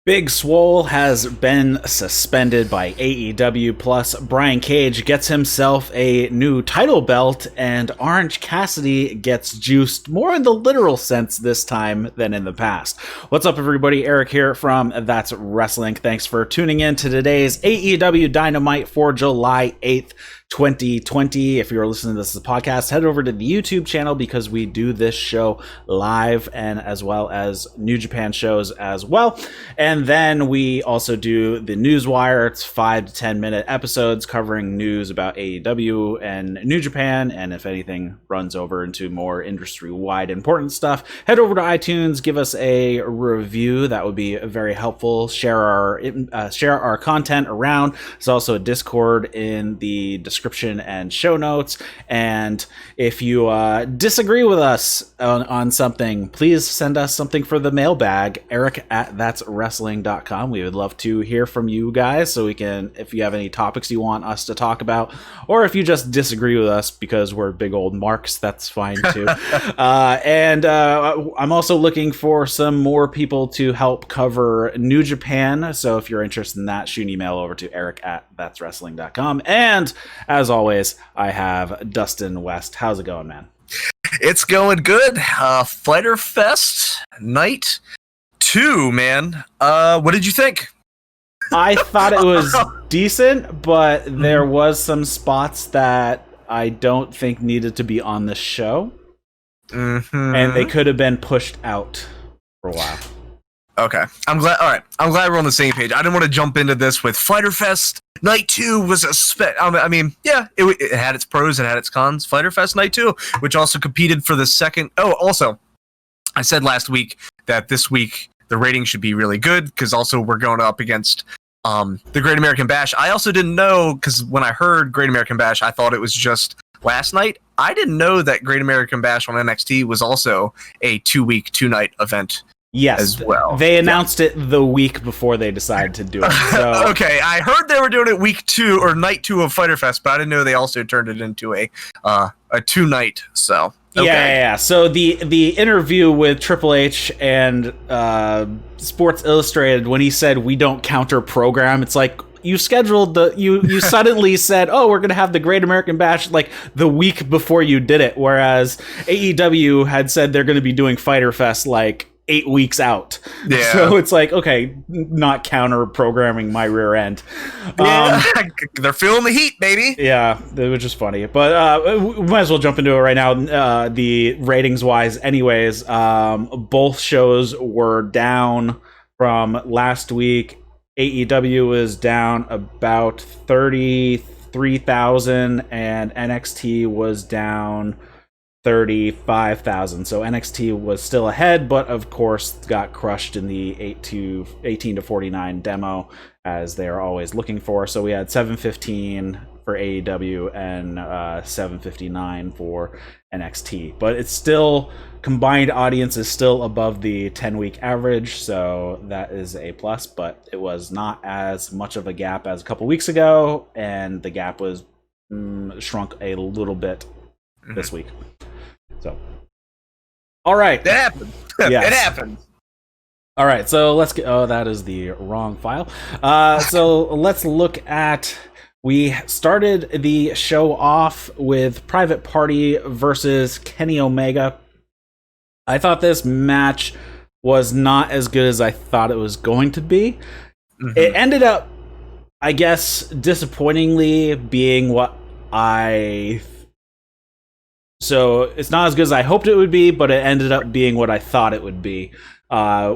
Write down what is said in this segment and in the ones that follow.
Big Swole has been suspended by AEW, plus Brian Cage gets himself a new title belt, and Orange Cassidy gets juiced more in the literal sense this time than in the past. What's up, everybody? Eric here from That's Wrestling. Thanks for tuning in to today's AEW Dynamite for July 8th. 2020. If you're listening to this as a podcast, head over to the YouTube channel because we do this show live, and as well as New Japan shows as well. And then we also do the Newswire. It's 5 to 10 minute episodes covering news about AEW and New Japan, and if anything runs over into more industry-wide important stuff, head over to iTunes, give us a review. That would be very helpful. Share our content around. There's also a Discord in the description and show notes, and if you disagree with us on something, please send us something for the mailbag, eric@thatswrestling.com. We would love to hear from you guys, so we can, if you have any topics you want us to talk about, or if you just disagree with us because we're big old marks, that's fine too. And I'm also looking for some more people to help cover New Japan, so if you're interested in that, shoot an email over to eric@thatswrestling.com. And as always, I have Dustin West. How's it going, man? It's going good. Fyter Fest night 2, man. What did you think? I thought it was decent, but there was some spots that I don't think needed to be on the show. And they could have been pushed out for a while. Okay. I'm glad. All right. I'm glad we're on the same page. I didn't want to jump into this with Fyter Fest Night 2 was a it had its pros, it had its cons. Fyter Fest Night 2, which also competed for the second. Oh, also, I said last week that this week the rating should be really good because also we're going up against the Great American Bash. I also didn't know, because when I heard Great American Bash, I thought it was just last night. I didn't know that Great American Bash on NXT was also a 2-week, 2-night event. Yes, as well. They announced it the week before they decided to do it. So. Okay, I heard they were doing it week 2 or night 2 of Fyter Fest, but I didn't know they also turned it into a 2-night. So okay. Yeah. So the interview with Triple H and Sports Illustrated, when he said we don't counter program, it's like you scheduled you suddenly said, oh, we're gonna have the Great American Bash like the week before you did it, whereas AEW had said they're gonna be doing Fyter Fest like 8 weeks out. Yeah. So it's like, okay, not counter programming my rear end. They're feeling the heat, baby. Yeah, which is funny. But we might as well jump into it right now. The ratings wise, anyways, both shows were down from last week. AEW was down about 33,000 and NXT was down 35,000. So NXT was still ahead, but of course got crushed in the 18 to 49 demo, as they are always looking for. So we had 715 for AEW and 759 for NXT, but it's still, combined audience is still above the 10-week average, so that is a plus, but it was not as much of a gap as a couple weeks ago, and the gap was shrunk a little bit this week. So, all right. It happened. Yes. It happened. All right, so let's get. Oh, that is the wrong file. So let's look at. We started the show off with Private Party versus Kenny Omega. I thought this match was not as good as I thought it was going to be. It ended up, I guess, disappointingly being what So it's not as good as I hoped it would be, but it ended up being what I thought it would be,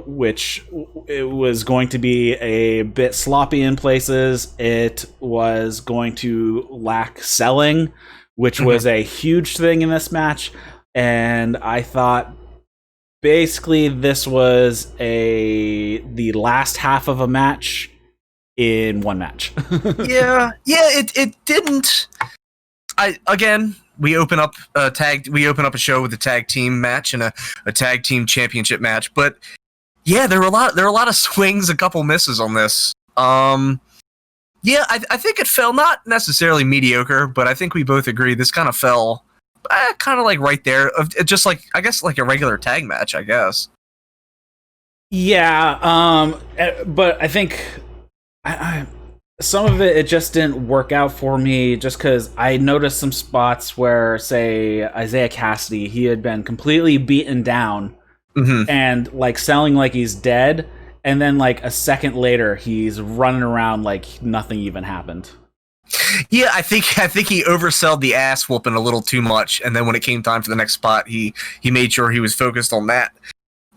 which it was going to be a bit sloppy in places. It was going to lack selling, which was a huge thing in this match. And I thought basically this was the last half of a match in one match. It didn't. We open up a show with a tag team match and a tag team championship match, but yeah, there were a lot of swings, a couple misses on this. I think it fell not necessarily mediocre, but I think we both agree this kind of fell kind of like right there, just like, I guess, like a regular tag match, I guess. Yeah, but I think I some of it just didn't work out for me just because I noticed some spots where, say, Isaiah Cassidy, he had been completely beaten down and like selling like he's dead, and then like a second later he's running around like nothing even happened. Yeah, I think he oversold the ass whooping a little too much, and then when it came time for the next spot, he made sure he was focused on that.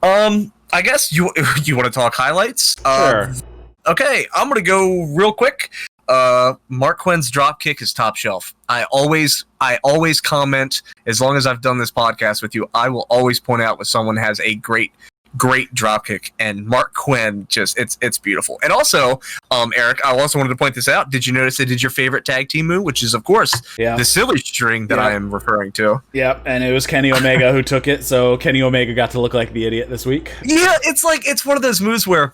I guess you want to talk highlights? Sure. Okay, I'm gonna go real quick. Mark Quinn's drop kick is top shelf. I always comment, as long as I've done this podcast with you, I will always point out when someone has a great drop kick, and Mark Quinn just it's beautiful. And also, Eric, I also wanted to point this out. Did you notice they did your favorite tag team move, which is of course the silly string that I am referring to? Yep, and it was Kenny Omega who took it, so Kenny Omega got to look like the idiot this week. Yeah, it's one of those moves where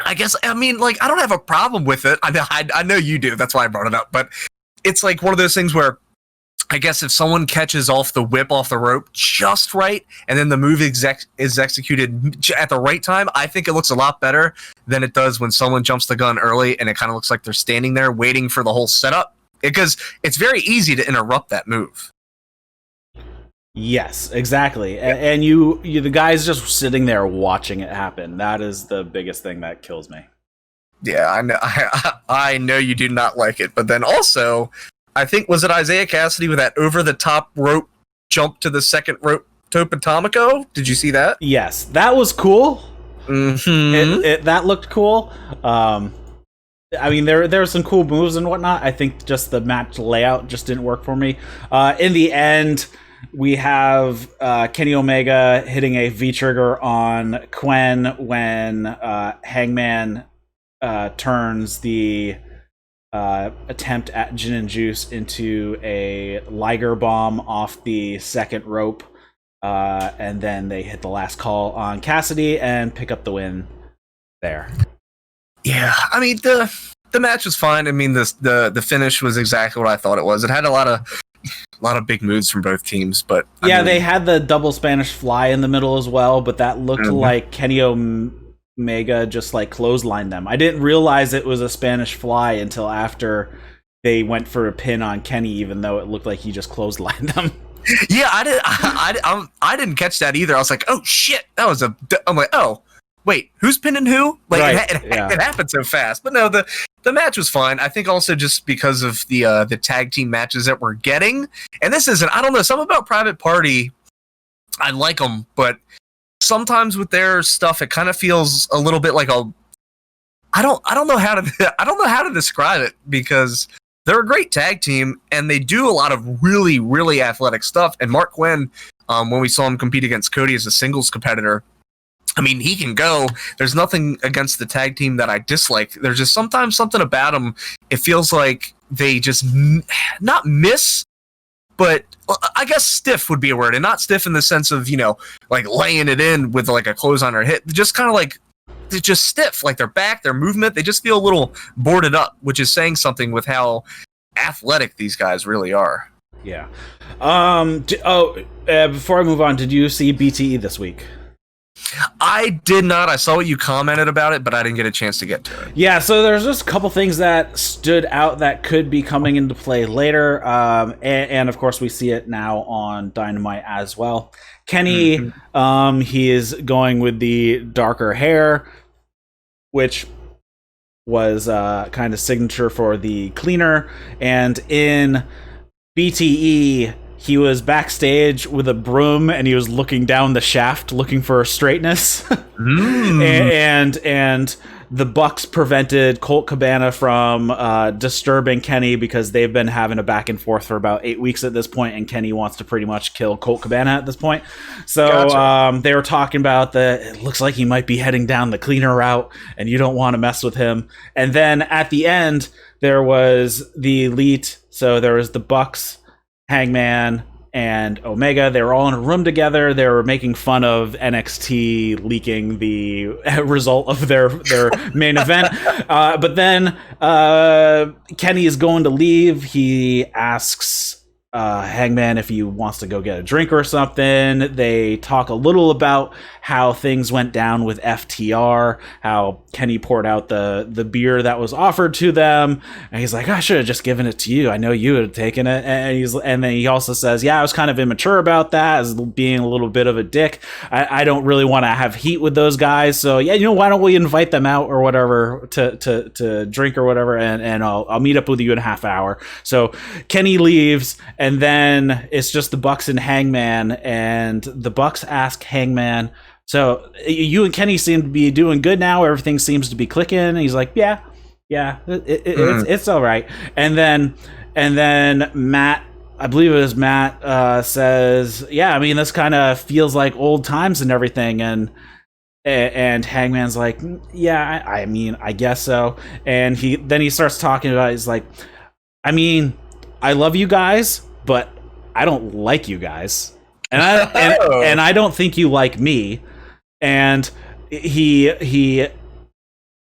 I don't have a problem with it. I know you do. That's why I brought it up. But it's like one of those things where I guess if someone catches off the whip off the rope just right, and then the move is executed at the right time, I think it looks a lot better than it does when someone jumps the gun early and it kind of looks like they're standing there waiting for the whole setup. Because it's very easy to interrupt that move. Yes, exactly. And you the guy's just sitting there watching it happen. That is the biggest thing that kills me. Yeah, I know. I know you do not like it, but then also, I think, was it Isaiah Cassidy with that over the top rope jump to the second rope Tope Atomico? Did you see that? Yes, that was cool. Mm-hmm. That looked cool. I mean, there were some cool moves and whatnot. I think just the match layout just didn't work for me. In the end, we have Kenny Omega hitting a V-trigger on Quinn when Hangman turns the attempt at Gin and Juice into a Liger bomb off the second rope. And then they hit the last call on Cassidy and pick up the win there. Yeah, I mean, the match was fine. I mean, the finish was exactly what I thought it was. It had a lot of big moves from both teams, but they had the double Spanish fly in the middle as well, but that looked like Kenny Omega just like clotheslined them. I didn't realize it was a Spanish fly until after they went for a pin on Kenny, even though it looked like he just clotheslined them. Yeah, I didn't catch that either. I was like, oh shit, I'm like, oh wait, who's pinning who? Like, right. It happened so fast. But no, the match was fine. I think also just because of the tag team matches that we're getting. And this isn't, I don't know, something about Private Party, I like them, but sometimes with their stuff, it kind of feels a little bit like I don't know how to describe it, because they're a great tag team and they do a lot of really, really athletic stuff. And Mark Quinn, when we saw him compete against Cody as a singles competitor, I mean, he can go. There's nothing against the tag team that I dislike. There's just sometimes something about them. It feels like they just not miss, but I guess stiff would be a word. And not stiff in the sense of, like laying it in with like a clothesline or hit. Just kind of like, they're just stiff. Like their back, their movement, they just feel a little boarded up, which is saying something with how athletic these guys really are. Yeah. Before I move on, did you see BTE this week? I did not. I saw what you commented about it, but I didn't get a chance to get to it. Yeah, so there's just a couple things that stood out that could be coming into play later. And of course, we see it now on Dynamite as well. Kenny, he is going with the darker hair, which was kind of signature for the cleaner. And in BTE, he was backstage with a broom and he was looking down the shaft looking for straightness. and the Bucks prevented Colt Cabana from disturbing Kenny because they've been having a back and forth for about 8 weeks at this point, and Kenny wants to pretty much kill Colt Cabana at this point. So gotcha. They were talking about it looks like he might be heading down the cleaner route and you don't want to mess with him. And then at the end, there was the Elite. So there was the Bucks, Hangman, and Omega. They were all in a room together. They were making fun of NXT leaking the result of their main event. But then Kenny is going to leave. He asks Hangman if he wants to go get a drink or something. They talk a little about how things went down with FTR, how Kenny poured out the beer that was offered to them, and he's like, I should have just given it to you. I know you would have taken it. And then he also says, yeah, I was kind of immature about that, as being a little bit of a dick. I don't really want to have heat with those guys, so yeah, why don't we invite them out or whatever to drink or whatever, and I'll meet up with you in a half hour. So Kenny leaves, and then it's just the Bucks and Hangman, and the Bucks ask Hangman, so you and Kenny seem to be doing good now, everything seems to be clicking, and he's like, yeah, it's all right. And then Matt, I believe it was Matt, says, yeah, I mean, this kind of feels like old times and everything, and Hangman's like, yeah, I mean, I guess so. And he starts talking about, he's like, I mean, I love you guys, but I don't like you guys, and I don't think you like me. And he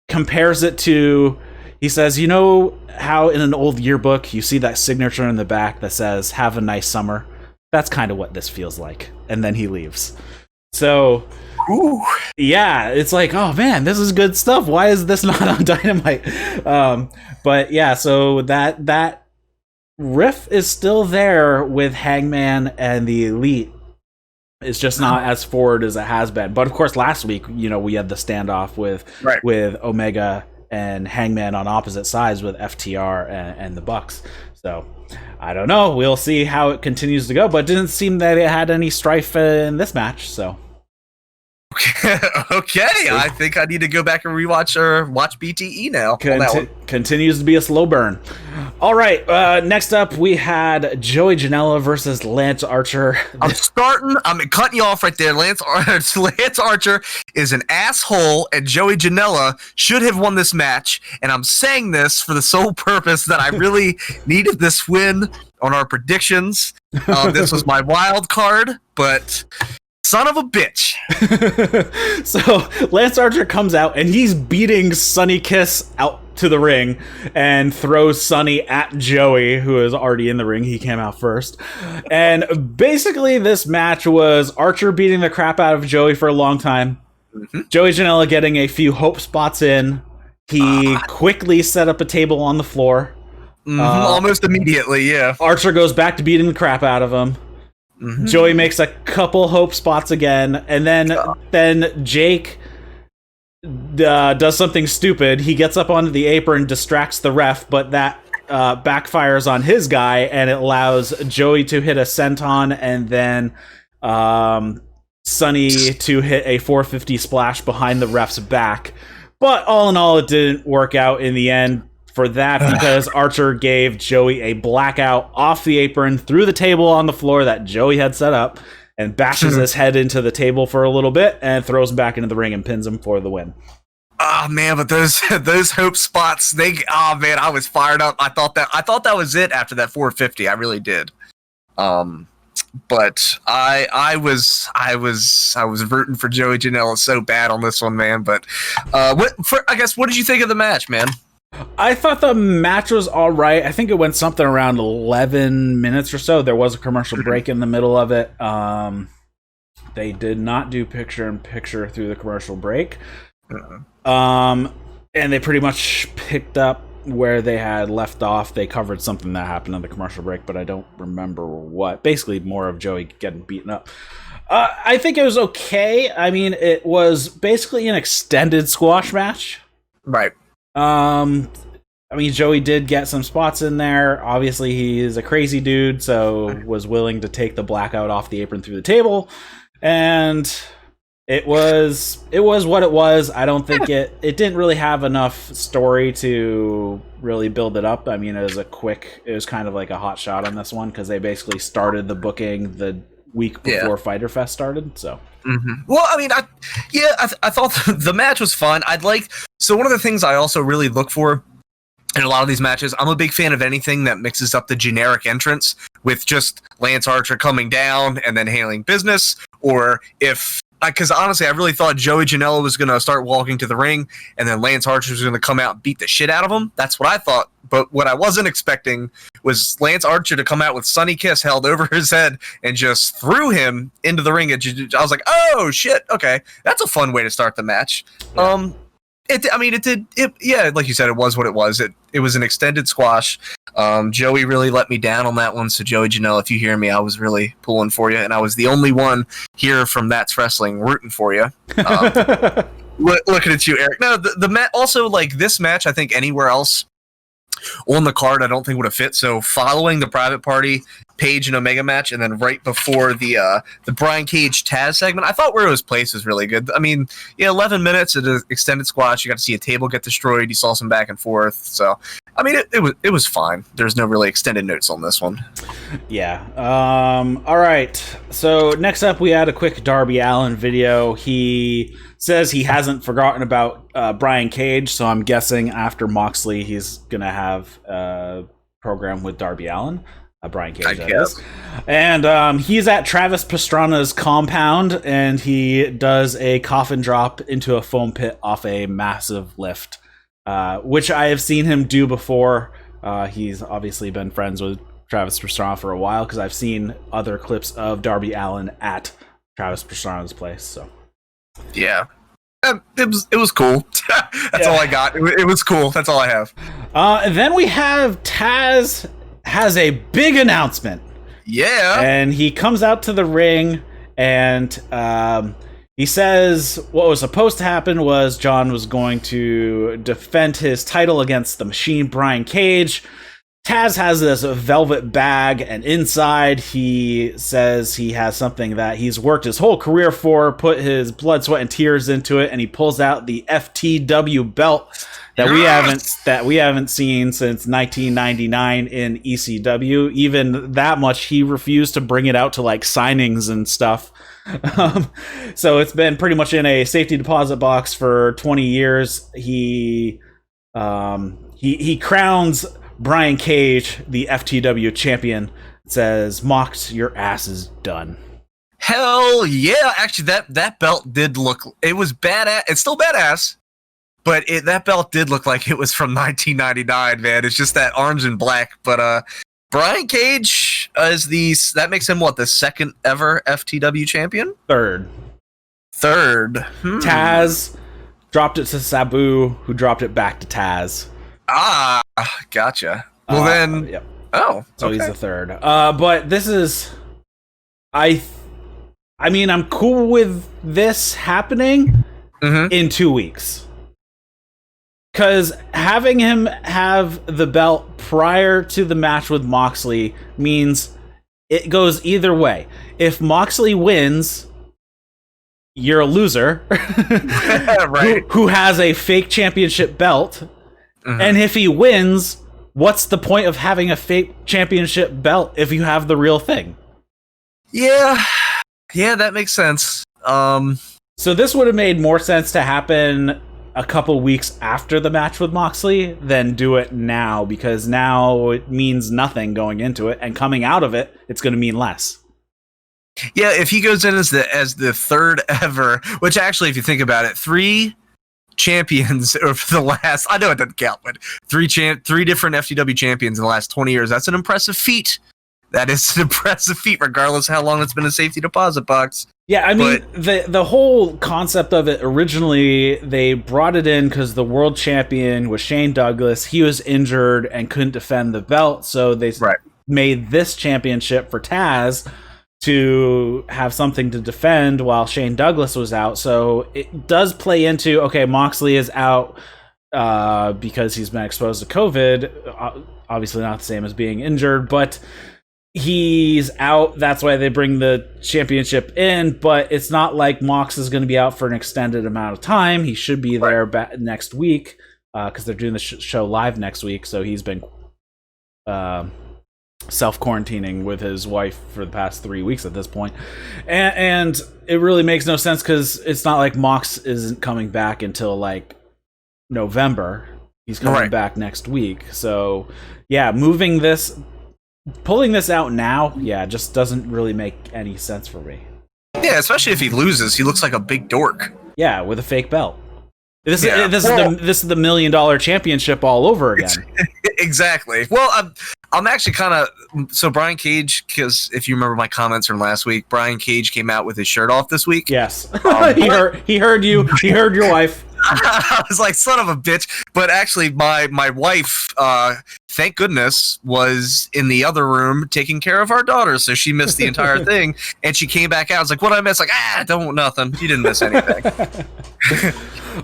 compares it to, he says, you know how in an old yearbook you see that signature in the back that says "Have a nice summer"? That's kind of what this feels like. And then he leaves. So, ooh. Yeah, it's like, oh man, this is good stuff. Why is this not on Dynamite? But yeah, so that riff is still there with Hangman and the Elite. It's just not as forward as it has been. But of course, last week, we had the standoff with Omega and Hangman on opposite sides with FTR and the Bucks. So I don't know. We'll see how it continues to go. But it didn't seem that it had any strife in this match. So. Okay, I think I need to go back and rewatch or watch BTE now. Continues to be a slow burn. All right, next up we had Joey Janela versus Lance Archer. I'm cutting you off right there. Lance Archer is an asshole, and Joey Janela should have won this match. And I'm saying this for the sole purpose that I really needed this win on our predictions. This was my wild card, but son of a bitch. So Lance Archer comes out and he's beating Sonny Kiss out to the ring and throws Sonny at Joey, who is already in the ring. He came out first. And basically this match was Archer beating the crap out of Joey for a long time. Mm-hmm. Joey Janela getting a few hope spots in. He quickly set up a table on the floor. Almost immediately, yeah. Archer goes back to beating the crap out of him. Mm-hmm. Joey makes a couple hope spots again, and then Jake does something stupid. He gets up onto the apron, distracts the ref, but that backfires on his guy, and it allows Joey to hit a senton, and then Sonny to hit a 450 splash behind the ref's back. But all in all, it didn't work out in the end for that, because Archer gave Joey a blackout off the apron through the table on the floor that Joey had set up, and bashes his head into the table for a little bit and throws him back into the ring and pins him for the win. Oh man, but those hope spots, I was fired up. I thought that was it after that 450. I really did. But I was rooting for Joey Janela so bad on this one, man. But what did you think of the match, man? I thought the match was all right. I think it went something around 11 minutes or so. There was a commercial break in the middle of it. They did not do picture-in-picture through the commercial break. And they pretty much picked up where they had left off. They covered something that happened on the commercial break, but I don't remember what. Basically, more of Joey getting beaten up. I think it was okay. I mean, it was basically an extended squash match. Right. I mean, Joey did get some spots in there. Obviously, he is a crazy dude, so was willing to take the blackout off the apron through the table, and it was what it was. I don't think it didn't really have enough story to really build it up. I mean, it was kind of like a hot shot on this one, because they basically started the booking the week before Fyter Fest started. So. Mm-hmm. Well, I mean, I thought the match was fun. So one of the things I also really look for in a lot of these matches, I'm a big fan of anything that mixes up the generic entrance with just Lance Archer coming down and then handling business, or if because honestly, I really thought Joey Janela was going to start walking to the ring, and then Lance Archer was going to come out and beat the shit out of him. That's what I thought. But what I wasn't expecting was Lance Archer to come out with Sunny Kiss held over his head and just threw him into the ring. I was like, oh shit, okay, that's a fun way to start the match. Yeah. Yeah, like you said, it was what it was. It was an extended squash. Joey really let me down on that one. So Joey Janela, if you hear me, I was really pulling for you, and I was the only one here from That's Wrestling rooting for you. Looking at you, Eric. No, also like this match, I think anywhere else on the card, I don't think would have fit. So following the Private Party, Page and Omega match, and then right before the Brian Cage Taz segment, I thought where it was placed was really good. I mean, 11 minutes at an extended squash. You got to see a table get destroyed. You saw some back and forth. So, I mean, it was fine. There's no really extended notes on this one. Yeah. All right. So next up, we had a quick Darby Allen video. He says he hasn't forgotten about Brian Cage, so I'm guessing after Moxley, he's gonna have a program with Darby Allen. Brian Cage, that is. And he's at Travis Pastrana's compound, and he does a coffin drop into a foam pit off a massive lift, which I have seen him do before. He's obviously been friends with Travis Pastrana for a while, because I've seen other clips of Darby Allen at Travis Pastrana's place. So, yeah. It was cool. That's all I got. It was cool. That's all I have. And then we have Taz has a big announcement. Yeah. And he comes out to the ring, and he says what was supposed to happen was John was going to defend his title against the Machine Brian Cage. Taz has this velvet bag, and inside he says he has something that he's worked his whole career for, put his blood, sweat, and tears into it, and he pulls out the FTW belt that we haven't seen since 1999 in ECW. Even that much, he refused to bring it out to like signings and stuff. So it's been pretty much in a safety deposit box for 20 years. He crowns Brian Cage the FTW champion. Says, "Mox, your ass is done." Hell yeah! Actually, that belt did look. It was badass. It's still badass, but that belt did look like it was from 1999. Man, it's just that orange and black. But Brian Cage is that makes him what, the second ever FTW champion? Third. Taz dropped it to Sabu, who dropped it back to Taz. Ah, gotcha. Well then, yep. Oh, so okay. He's the third. But this is, I mean, I'm cool with this happening in 2 weeks, because having him have the belt prior to the match with Moxley means it goes either way. If Moxley wins, you're a loser, right? Who has a fake championship belt. And if he wins, what's the point of having a fake championship belt if you have the real thing? Yeah, that makes sense. So this would have made more sense to happen a couple weeks after the match with Moxley than do it now, because now it means nothing going into it, and coming out of it, it's going to mean less. Yeah, if he goes in as the third ever, which actually, if you think about it, 3 champions over the last, I know it doesn't count, but 3 different FTW champions in the last 20 years. That's an impressive feat. That is an impressive feat, regardless of how long it's been a safety deposit box. Yeah, I mean, the whole concept of it, originally, they brought it in because the world champion was Shane Douglas. He was injured and couldn't defend the belt, so they made this championship for Taz to have something to defend while Shane Douglas was out. So it does play into, okay, Moxley is out because he's been exposed to COVID. Obviously not the same as being injured, but he's out. That's why they bring the championship in, but it's not like Mox is going to be out for an extended amount of time. He should be there next week because they're doing the show live next week. So he's been self-quarantining with his wife for the past 3 weeks at this point. And it really makes no sense because it's not like Mox isn't coming back until like November. He's coming back next week. So yeah, pulling this out now, just doesn't really make any sense for me. Yeah, Yeah, especially if he loses, he looks like a big dork. Yeah, with a fake belt. This Yeah. is the $1 million championship all over again. Exactly. Well, I'm actually kind of so Brian Cage, because if you remember my comments from last week, Brian Cage came out with his shirt off this week. Yes, he heard you. He heard your wife. I was like, son of a bitch. But actually, my wife, thank goodness, was in the other room taking care of our daughter, so she missed the entire thing. And she came back out. I was like, what did I miss? Like, don't nothing. You didn't miss anything.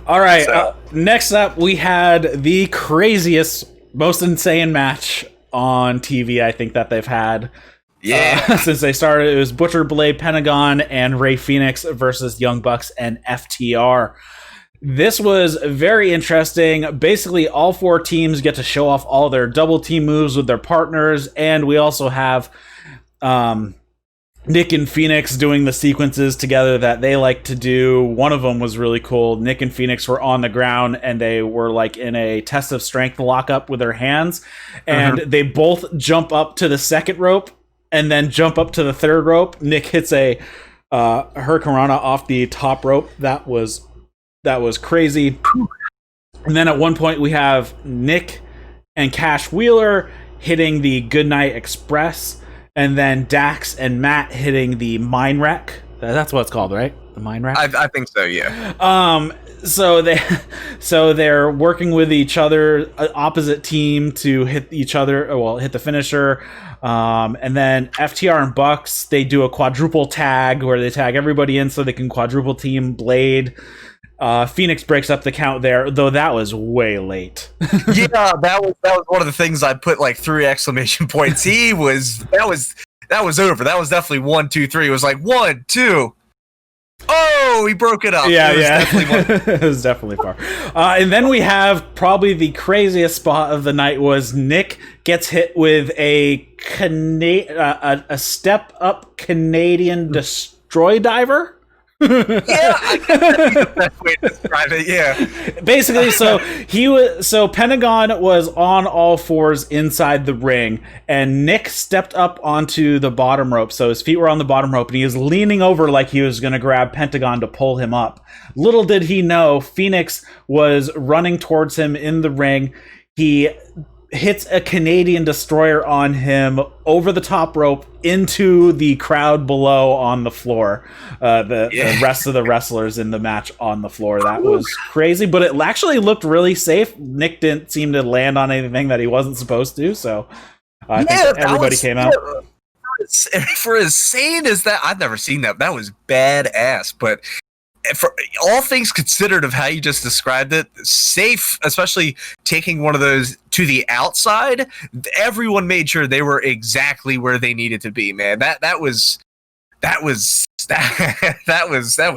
All right. So. Next up, we had the craziest, most insane match on TV I think that they've had. Yeah. Since they started, it was Butcher Blade Pentagon and Ray Phoenix versus Young Bucks and FTR. This was very interesting. Basically, all four teams get to show off all their double team moves with their partners, and we also have Nick and Phoenix doing the sequences together that they like to do. One of them was really cool. Nick and Phoenix were on the ground, and they were like in a test of strength lockup with their hands, and they both jump up to the second rope and then jump up to the third rope. Nick hits a Hurricanrana off the top rope. That was crazy. And then at one point we have Nick and Cash Wheeler hitting the Goodnight Express, and then Dax and Matt hitting the Mine Wreck. That's what it's called, right? The Mine Wreck? I think so, yeah. So they're working with each other, opposite team, to hit each other, hit the finisher. And then FTR and Bucks, they do a quadruple tag where they tag everybody in so they can quadruple team Blade. Phoenix breaks up the count there, though that was way late. Yeah, that was one of the things I put like 3 exclamation points. That was over. That was definitely 1, 2, 3. It was like 1, 2. Oh, he broke it up. Yeah, it was definitely far. And then we have probably the craziest spot of the night was Nick gets hit with a step up Canadian destroy diver. Yeah, I guess that's the best way to describe it. Yeah, basically, so Pentagon was on all fours inside the ring, and Nick stepped up onto the bottom rope. So his feet were on the bottom rope, and he was leaning over like he was going to grab Pentagon to pull him up. Little did he know, Phoenix was running towards him in the ring. He hits a Canadian destroyer on him over the top rope into the crowd below on the floor. The rest of the wrestlers in the match on the floor. That was crazy, but it actually looked really safe. Nick didn't seem to land on anything that he wasn't supposed to, so I think everybody came out. For as sane as that, I've never seen that. That was badass, but for all things considered of how you just described it, safe, especially taking one of those to the outside, everyone made sure they were exactly where they needed to be, man. That was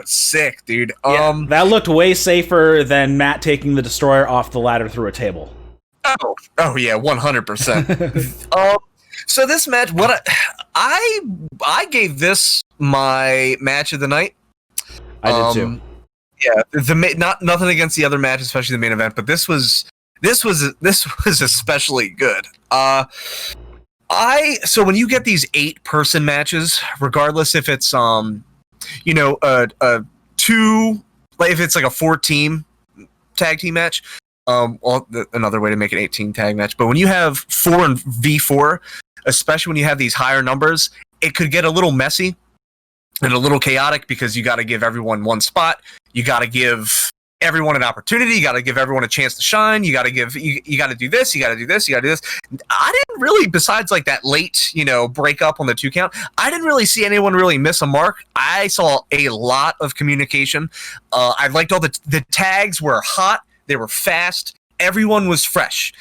sick, dude. Yeah, that looked way safer than Matt taking the destroyer off the ladder through a table. Oh yeah, 100%. So this match, I gave this my match of the night. I did too. Yeah, nothing against the other match, especially the main event, but this was especially good. So when you get these 8-person matches, regardless if it's a 2, like if it's like a 4-team tag team match, another way to make an 18 tag match, but when you have 4 and V4, especially when you have these higher numbers, it could get a little messy and a little chaotic because you got to give everyone one spot. You got to give everyone an opportunity. You got to give everyone a chance to shine. You got to you got to do this. You got to do this. You got to do this. I didn't really, besides like that late, break up on the 2 count, I didn't really see anyone really miss a mark. I saw a lot of communication. I liked all the tags were hot. They were fast. Everyone was fresh.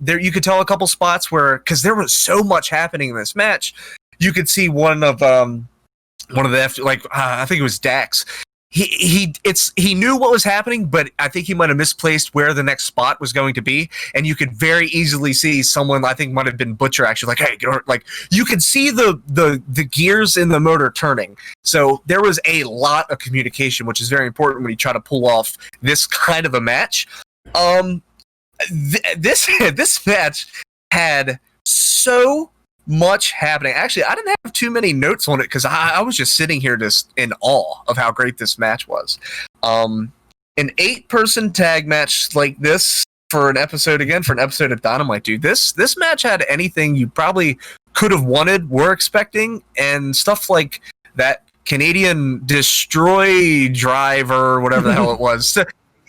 There you could tell a couple spots where, because there was so much happening in this match, you could see one of the I think it was Dax. He knew what was happening, but I think he might have misplaced where the next spot was going to be, and you could very easily see someone, I think might have been Butcher, actually, like, hey, like you could see the gears in the motor turning. So there was a lot of communication, which is very important when you try to pull off this kind of a match. This match had so much happening. Actually, I didn't have too many notes on it because I was just sitting here just in awe of how great this match was. An 8-person tag match like this for an episode of Dynamite, dude. This match had anything you probably could have wanted, were expecting, and stuff like that Canadian destroy driver, whatever the hell it was. So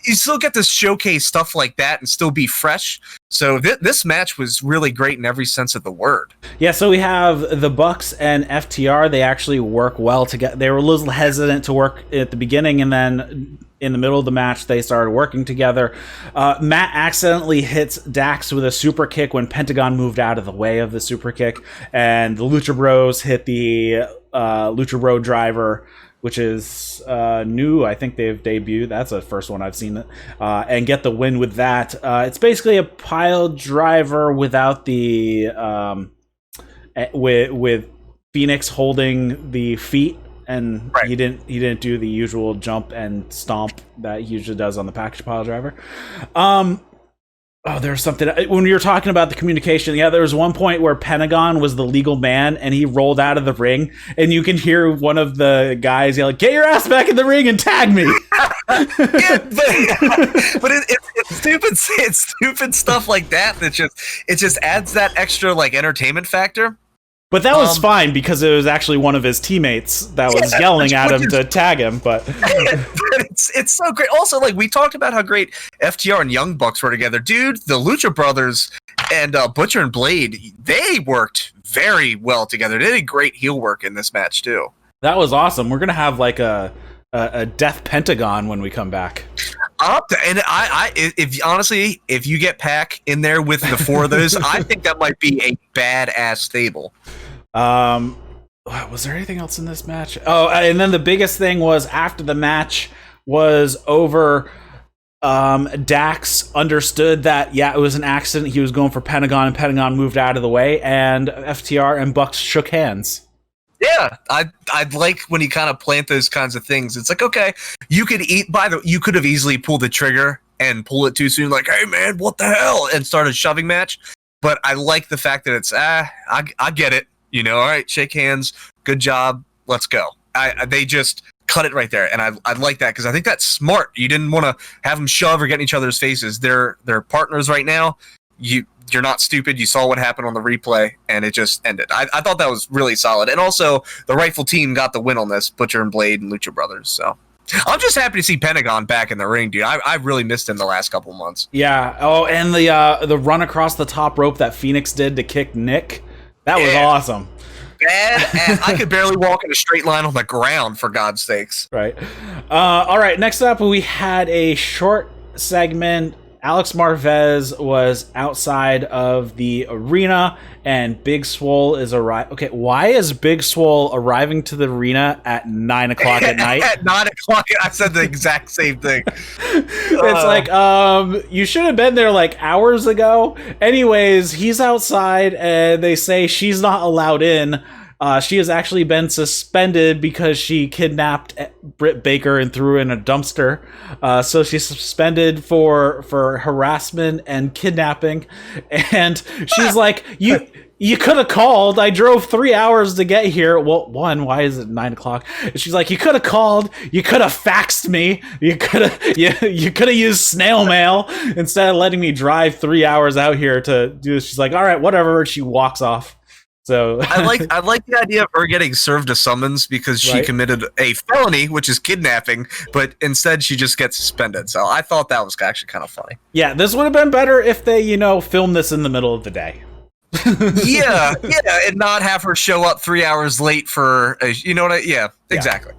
you still get to showcase stuff like that and still be fresh. So this match was really great in every sense of the word. Yeah, so we have the Bucks and FTR. They actually work well together. They were a little hesitant to work at the beginning, and then in the middle of the match, they started working together. Matt accidentally hits Dax with a super kick when Pentagon moved out of the way of the super kick, and the Lucha Bros hit the Lucha Bro driver, which is new. I think they've debuted. That's the first one I've seen, and get the win with that. It's basically a pile driver without the with Phoenix holding the feet, and right. he didn't do the usual jump and stomp that he usually does on the package pile driver. Oh, there's something when you're talking about the communication. Yeah, there was one point where Pentagon was the legal man and he rolled out of the ring, and you can hear one of the guys yell, "Get your ass back in the ring and tag me!" But it's stupid. It's stupid stuff like that it just adds that extra like entertainment factor. But that was fine because it was actually one of his teammates that was yelling at him to tag him. But it's so great. Also, like we talked about how great FTR and Young Bucks were together, dude. The Lucha Brothers and Butcher and Blade, they worked very well together. They did great heel work in this match too. That was awesome. We're gonna have like a Death Pentagon when we come back. If you get Pac in there with the 4 of those, I think that might be a badass stable. Was there anything else in this match? Oh, and then the biggest thing was after the match was over, Dax understood that, yeah, it was an accident. He was going for Pentagon, and Pentagon moved out of the way, and FTR and Bucks shook hands. Yeah, I'd like when you kind of plant those kinds of things. It's like, okay, you could have easily pulled the trigger and pull it too soon, like, hey man, what the hell, and start a shoving match. But I like the fact that it's I get it, all right, shake hands, good job, let's go. They just cut it right there, and I like that because I think that's smart. You didn't want to have them shove or get in each other's faces. They're partners right now. You're not stupid. You saw what happened on the replay, and it just ended. I thought that was really solid. And also, the rightful team got the win on this, Butcher and Blade and Lucha Brothers. So I'm just happy to see Pentagon back in the ring, dude. I really missed him the last couple months. Yeah. Oh, and the run across the top rope that Phoenix did to kick Nick, that was awesome. Bad. I could barely walk in a straight line on the ground, for God's sakes. Right. All right, next up, we had a short segment. Alex Marvez was outside of the arena, and Big Swole is arriving. Okay, why is Big Swole arriving to the arena at 9 o'clock at night? At 9 o'clock, I said the exact same thing. It's like, you should have been there like hours ago. Anyways, he's outside, and they say she's not allowed in. She has actually been suspended because she kidnapped Britt Baker and threw her in a dumpster. So she's suspended for harassment and kidnapping. And she's like, you could have called. I drove 3 hours to get here. Well, why is it 9 o'clock? She's like, you could have called. You could have faxed me. You could have used snail mail instead of letting me drive 3 hours out here to do this. She's like, all right, whatever. She walks off. So I like the idea of her getting served a summons because she committed a felony, which is kidnapping, but instead she just gets suspended. So I thought that was actually kind of funny. Yeah, this would have been better if they, filmed this in the middle of the day. yeah, and not have her show up 3 hours late for, exactly.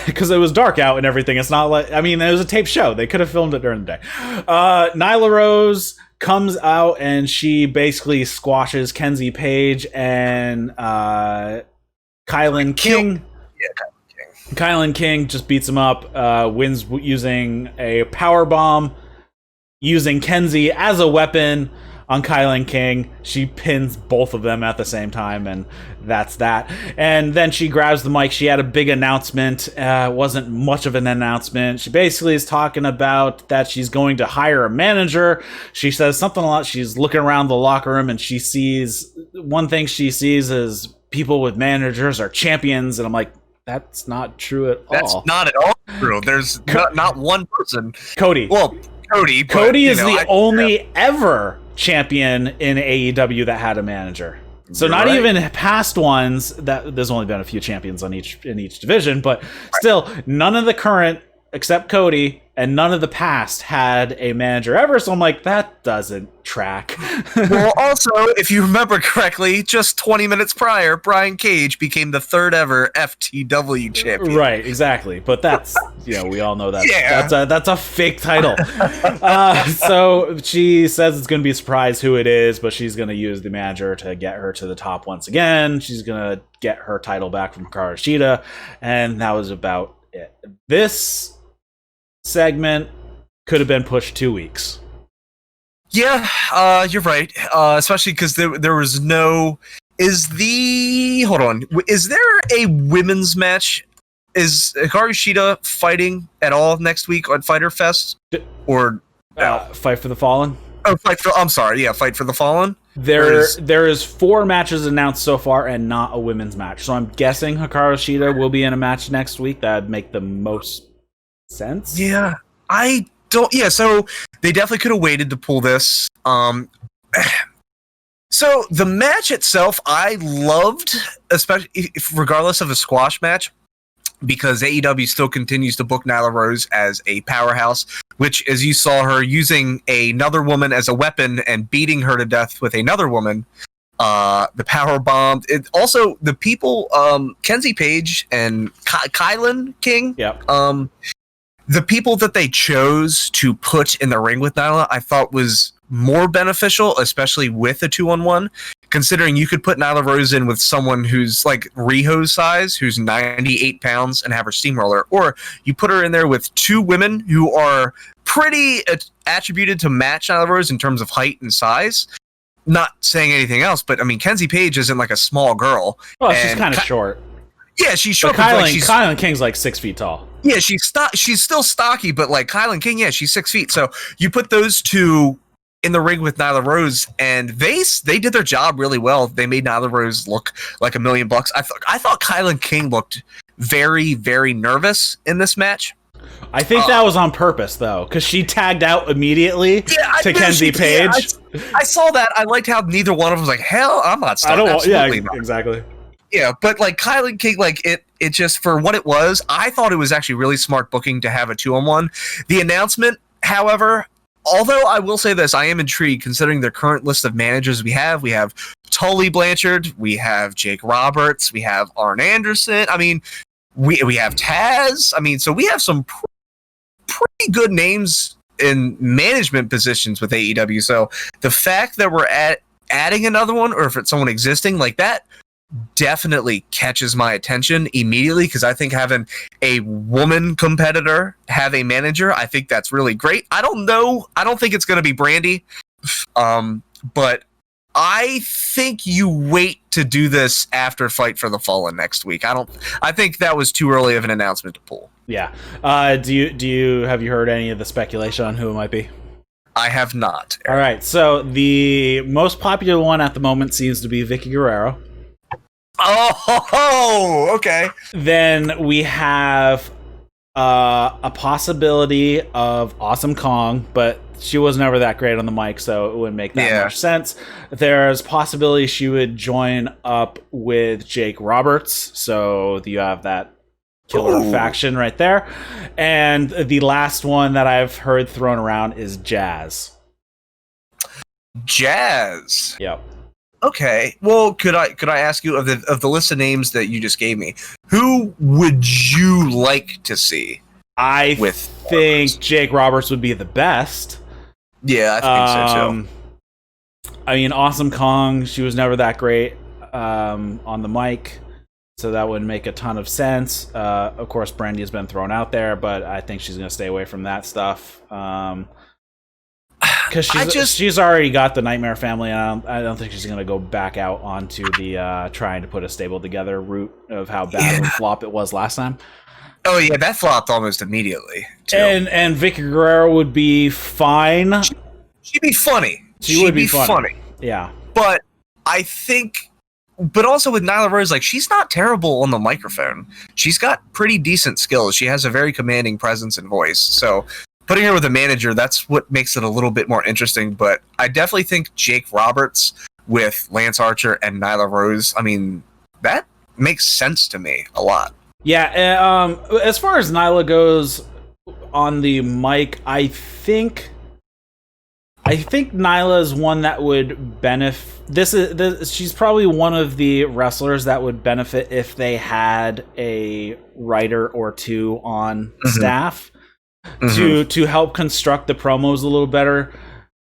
Because it was dark out and everything. It's not like, it was a taped show. They could have filmed it during the day. Nyla Rose comes out and she basically squashes Kenzie Page and Kilynn King. Kilynn King just beats him up, wins using a power bomb, using Kenzie as a weapon. on Kilynn King. She pins both of them at the same time, and that's that. And then she grabs the mic. She had a big announcement. Wasn't much of an announcement. She basically is talking about that she's going to hire a manager. She says something a lot. She's looking around the locker room, and she sees one thing she sees is people with managers are champions, and I'm like, that's not true at all. That's not at all true. There's not one person. Cody. Well, Cody. But, Cody is the only ever champion in AEW that had a manager. So You're not right. even past ones. That there's only been a few champions in each division, but still, none of the current except Cody and none of the past had a manager ever. So I'm like, that doesn't track. Well, also, if you remember correctly, just 20 minutes prior, Brian Cage became the third ever FTW champion. Right, exactly. But that's, we all know that. Yeah. That's a fake title. So she says it's going to be a surprise who it is, but she's going to use the manager to get her to the top once again. She's going to get her title back from Hikaru Shida, and that was about it. This segment could have been pushed 2 weeks. Yeah, you're right. Especially because there was no. Hold on. Is there a women's match? Is Hikaru Shida fighting at all next week on Fyter Fest? Or Fight for the Fallen? Oh, I'm sorry. Yeah, Fight for the Fallen. There is 4 matches announced so far and not a women's match. So I'm guessing Hikaru Shida will be in a match next week. That'd make the most sense. Yeah, I don't. Yeah, so they definitely could have waited to pull this. So the match itself, I loved, especially regardless of a squash match, because AEW still continues to book Nyla Rose as a powerhouse, which, as you saw her using another woman as a weapon and beating her to death with another woman, the power bomb. It also, the people, Kenzie Page and Kilynn King, Yep. The people that they chose to put in the ring with Nyla, I thought was more beneficial, especially with a 2-on-1, considering you could put Nyla Rose in with someone who's like Riho's size, who's 98 pounds, and have her steamroller, or you put her in there with 2 women who are pretty attributed to match Nyla Rose in terms of height and size. Not saying anything else, but I mean, Kenzie Page isn't like a small girl. Oh, she's kind of short. Yeah, she's short. But But Kilynn King's like 6 feet tall. Yeah, she's still stocky, but like Kilynn King, yeah, she's 6 feet. So you put those two in the ring with Nyla Rose, and they did their job really well. They made Nyla Rose look like $1 million. I thought Kilynn King looked very, very nervous in this match. I think that was on purpose, though, because she tagged out immediately to Kenzie Page. I saw that. I liked how neither one of them was like, hell, I'm not stopping. Absolutely not. Exactly. Yeah, but like Kilynn King, like it just, for what it was, I thought it was actually really smart booking to have a 2-on-1. The announcement, however, although I will say this, I am intrigued considering the current list of managers we have. We have Tully Blanchard, we have Jake Roberts, we have Arn Anderson. I mean, we have Taz. I mean, so we have some pretty good names in management positions with AEW. So the fact that we're adding another one, or if it's someone existing like that, definitely catches my attention immediately, because I think having a woman competitor have a manager, I think that's really great. I don't think it's going to be Brandy, but I think you wait to do this after Fight for the Fallen next week. I think that was too early of an announcement to pull. Yeah. Have you heard any of the speculation on who it might be? I have not. All right. So the most popular one at the moment seems to be Vicky Guerrero. Oh, okay. Then we have a possibility of Awesome Kong, but she was never that great on the mic, so it wouldn't make that much sense. There's possibility she would join up with Jake Roberts, so you have that killer faction right there. And the last one that I've heard thrown around is Jazz. Jazz. Yep. Okay. Well, could I ask you, of the list of names that you just gave me, who would you like to see? I think Jake Roberts would be the best. Yeah, I think so too. I mean, Awesome Kong, she was never that great on the mic, so that would make a ton of sense. Of course, Brandy has been thrown out there, but I think she's going to stay away from that stuff. because she's already got the Nightmare Family. And I don't think she's going to go back out onto the trying to put a stable together route of how bad and flop it was last time. Oh yeah, that flopped almost immediately too. And Vicky Guerrero would be fine. She'd be funny. She would be funny. Yeah, but I think. But also with Nyla Rose, like, she's not terrible on the microphone. She's got pretty decent skills. She has a very commanding presence and voice. So putting her with a manager, that's what makes it a little bit more interesting. But I definitely think Jake Roberts with Lance Archer and Nyla Rose, I mean, that makes sense to me a lot. Yeah, as far as Nyla goes on the mic, I think Nyla is one that would benefit. She's probably one of the wrestlers that would benefit if they had a writer or two on staff to help construct the promos a little better.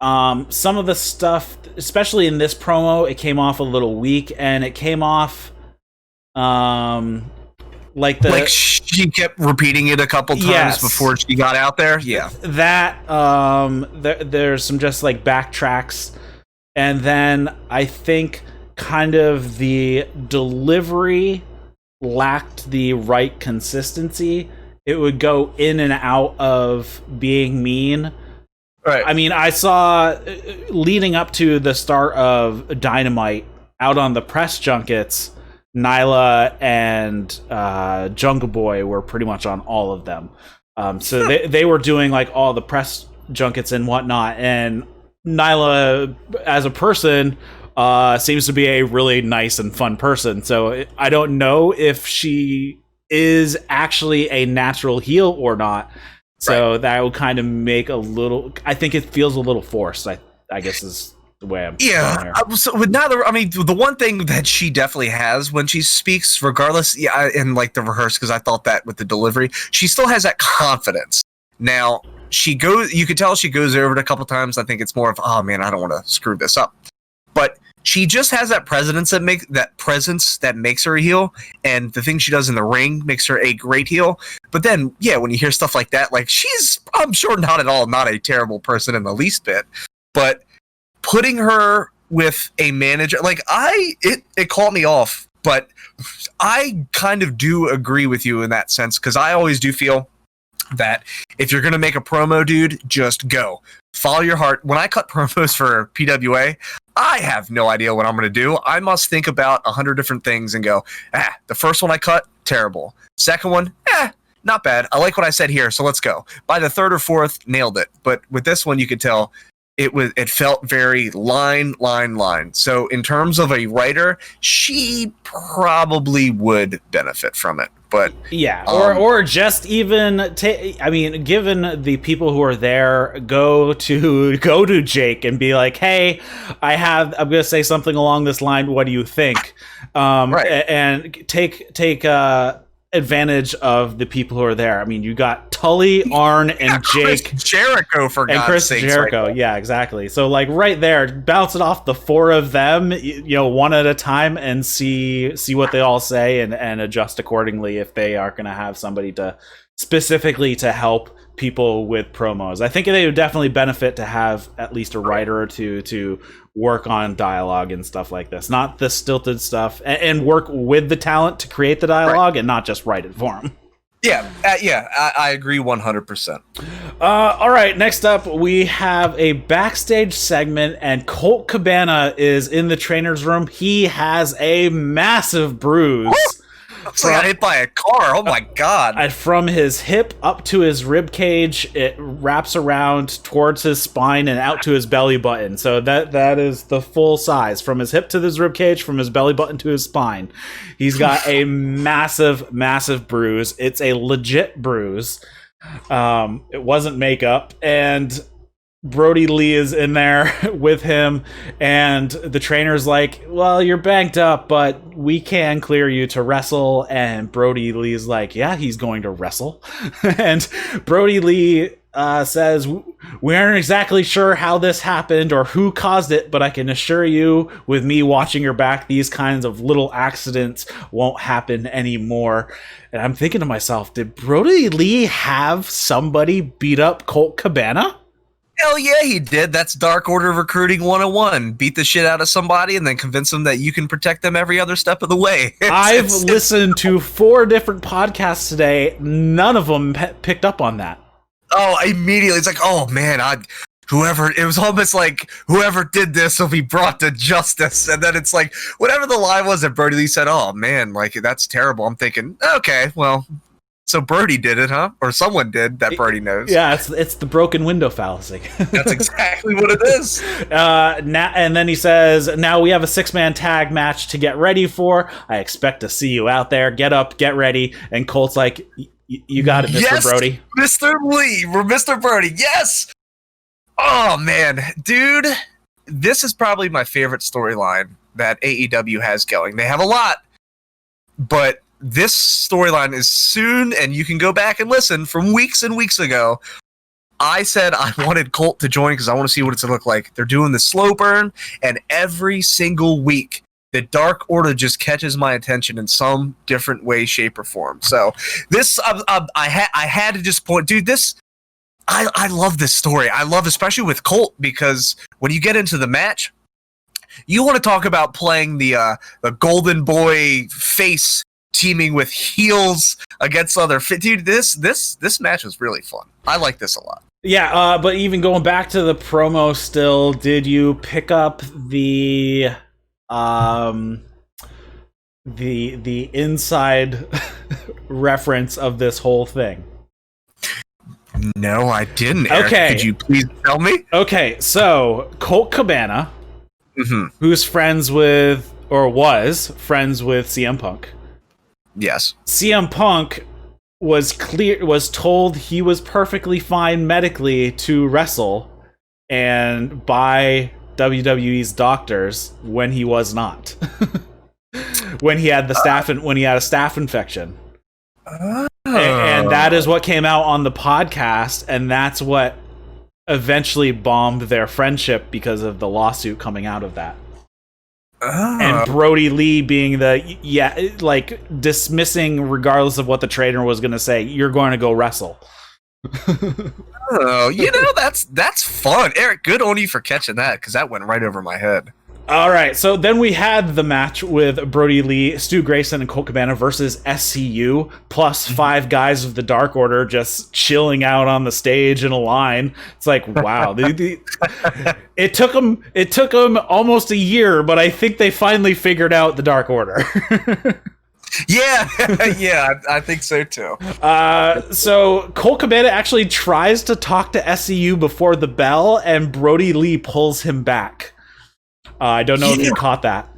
Some of the stuff, especially in this promo, it came off a little weak, and it came off like she kept repeating it a couple times before she got out there. Yeah, that there's some just like backtracks, and then I think kind of the delivery lacked the right consistency. It would go in and out of being mean. Right. I mean, I saw leading up to the start of Dynamite out on the press junkets, Nyla and Jungle Boy were pretty much on all of them. So they were doing like all the press junkets and whatnot. And Nyla, as a person, seems to be a really nice and fun person. So I don't know if she is actually a natural heel or not. So that would kind of make a little... I think it feels a little forced, I guess is the way I'm... Yeah, so with Nyla, I mean, the one thing that she definitely has when she speaks, regardless, in like the rehearse, because I thought that with the delivery, she still has that confidence. Now, you could tell she goes over it a couple times. I think it's more of, oh man, I don't want to screw this up. But she just has that presence that makes her a heel, and the thing she does in the ring makes her a great heel. But then, yeah, when you hear stuff like that, like I'm sure not a terrible person in the least bit, but putting her with a manager, like it caught me off, but I kind of do agree with you in that sense, because I always do feel that if you're going to make a promo, dude, just go. Follow your heart. When I cut promos for PWA, I have no idea what I'm going to do. I must think about 100 different things and go, the first one I cut, terrible. Second one, not bad. I like what I said here, so let's go. By the third or fourth, nailed it. But with this one, you could tell it felt very line. So in terms of a writer, she probably would benefit from it. But yeah, or just even I mean, given the people who are there, go to Jake and be like, hey, I'm gonna say something along this line. What do you think? And take advantage of the people who are there. I mean, you got Tully, Arn, and Jake. Chris Jericho, for God's sakes. Jericho, right? Yeah, exactly. So, like, right there, bounce it off the four of them, one at a time, and see what they all say and adjust accordingly if they are going to have somebody to specifically to help people with promos. I think they would definitely benefit to have at least a writer or two to work on dialogue and stuff like this, not the stilted stuff, and work with the talent to create the dialogue and not just write it for them. Yeah, I agree 100%. All right, next up, we have a backstage segment, and Colt Cabana is in the trainer's room. He has a massive bruise. Looks like I got hit by a car. Oh my God. And from his hip up to his rib cage, it wraps around towards his spine and out to his belly button. So that is the full size. From his hip to his rib cage, from his belly button to his spine. He's got a massive bruise. It's a legit bruise. It wasn't makeup. And Brodie Lee is in there with him, and the trainer's like, well, you're banked up, but we can clear you to wrestle. And Brodie Lee's like, yeah, he's going to wrestle. And Brodie Lee says, we aren't exactly sure how this happened or who caused it, but I can assure you, with me watching your back, these kinds of little accidents won't happen anymore. And I'm thinking to myself, did Brodie Lee have somebody beat up Colt Cabana? Hell yeah, he did. That's Dark Order recruiting 101. Beat the shit out of somebody and then convince them that you can protect them every other step of the way. I've listened to 4 different podcasts today. None of them picked up on that. Oh, immediately. It's like, oh man, it was almost like whoever did this will be brought to justice. And then it's like, whatever the line was that Brodie Lee said, oh man, like that's terrible. I'm thinking, okay, well, so Brodie did it, huh? Or someone did that Brodie knows. Yeah, it's the broken window fallacy. That's exactly what it is. And then he says, now we have a 6-man tag match to get ready for. I expect to see you out there. Get up, get ready. And Colt's like, you got it, Mr. Yes, Brodie. Mr. Lee, we're Mr. Brodie. Yes. Oh man, dude, this is probably my favorite storyline that AEW has going. They have a lot, but this storyline is soon, and you can go back and listen from weeks and weeks ago. I said I wanted Colt to join because I want to see what it's going to look like. They're doing the slow burn, and every single week, the Dark Order just catches my attention in some different way, shape, or form. So this, I had to just point, dude, this, I love this story. I love, especially with Colt, because when you get into the match, you want to talk about playing the golden boy face teaming with heels against other dude. This match was really fun. I like this a lot. Yeah, but even going back to the promo, still, did you pick up the inside reference of this whole thing? No, I didn't. Eric. Okay, could you please tell me? Okay, so Colt Cabana, who's friends with, or was friends with CM Punk. Yes. CM Punk was told he was perfectly fine medically to wrestle, and by WWE's doctors when he was not. when he had a staph infection. And that is what came out on the podcast, and that's what eventually bombed their friendship because of the lawsuit coming out of that. And Brodie Lee being dismissing, regardless of what the trainer was going to say, you're going to go wrestle. That's fun. Eric, good on you for catching that, because that went right over my head. All right, so then we had the match with Brodie Lee, Stu Grayson, and Colt Cabana versus SCU, plus 5 guys of the Dark Order just chilling out on the stage in a line. It's like, wow. It took them almost a year, but I think they finally figured out the Dark Order. Yeah, I think so too. So Colt Cabana actually tries to talk to SCU before the bell, and Brodie Lee pulls him back. I don't know if you caught that.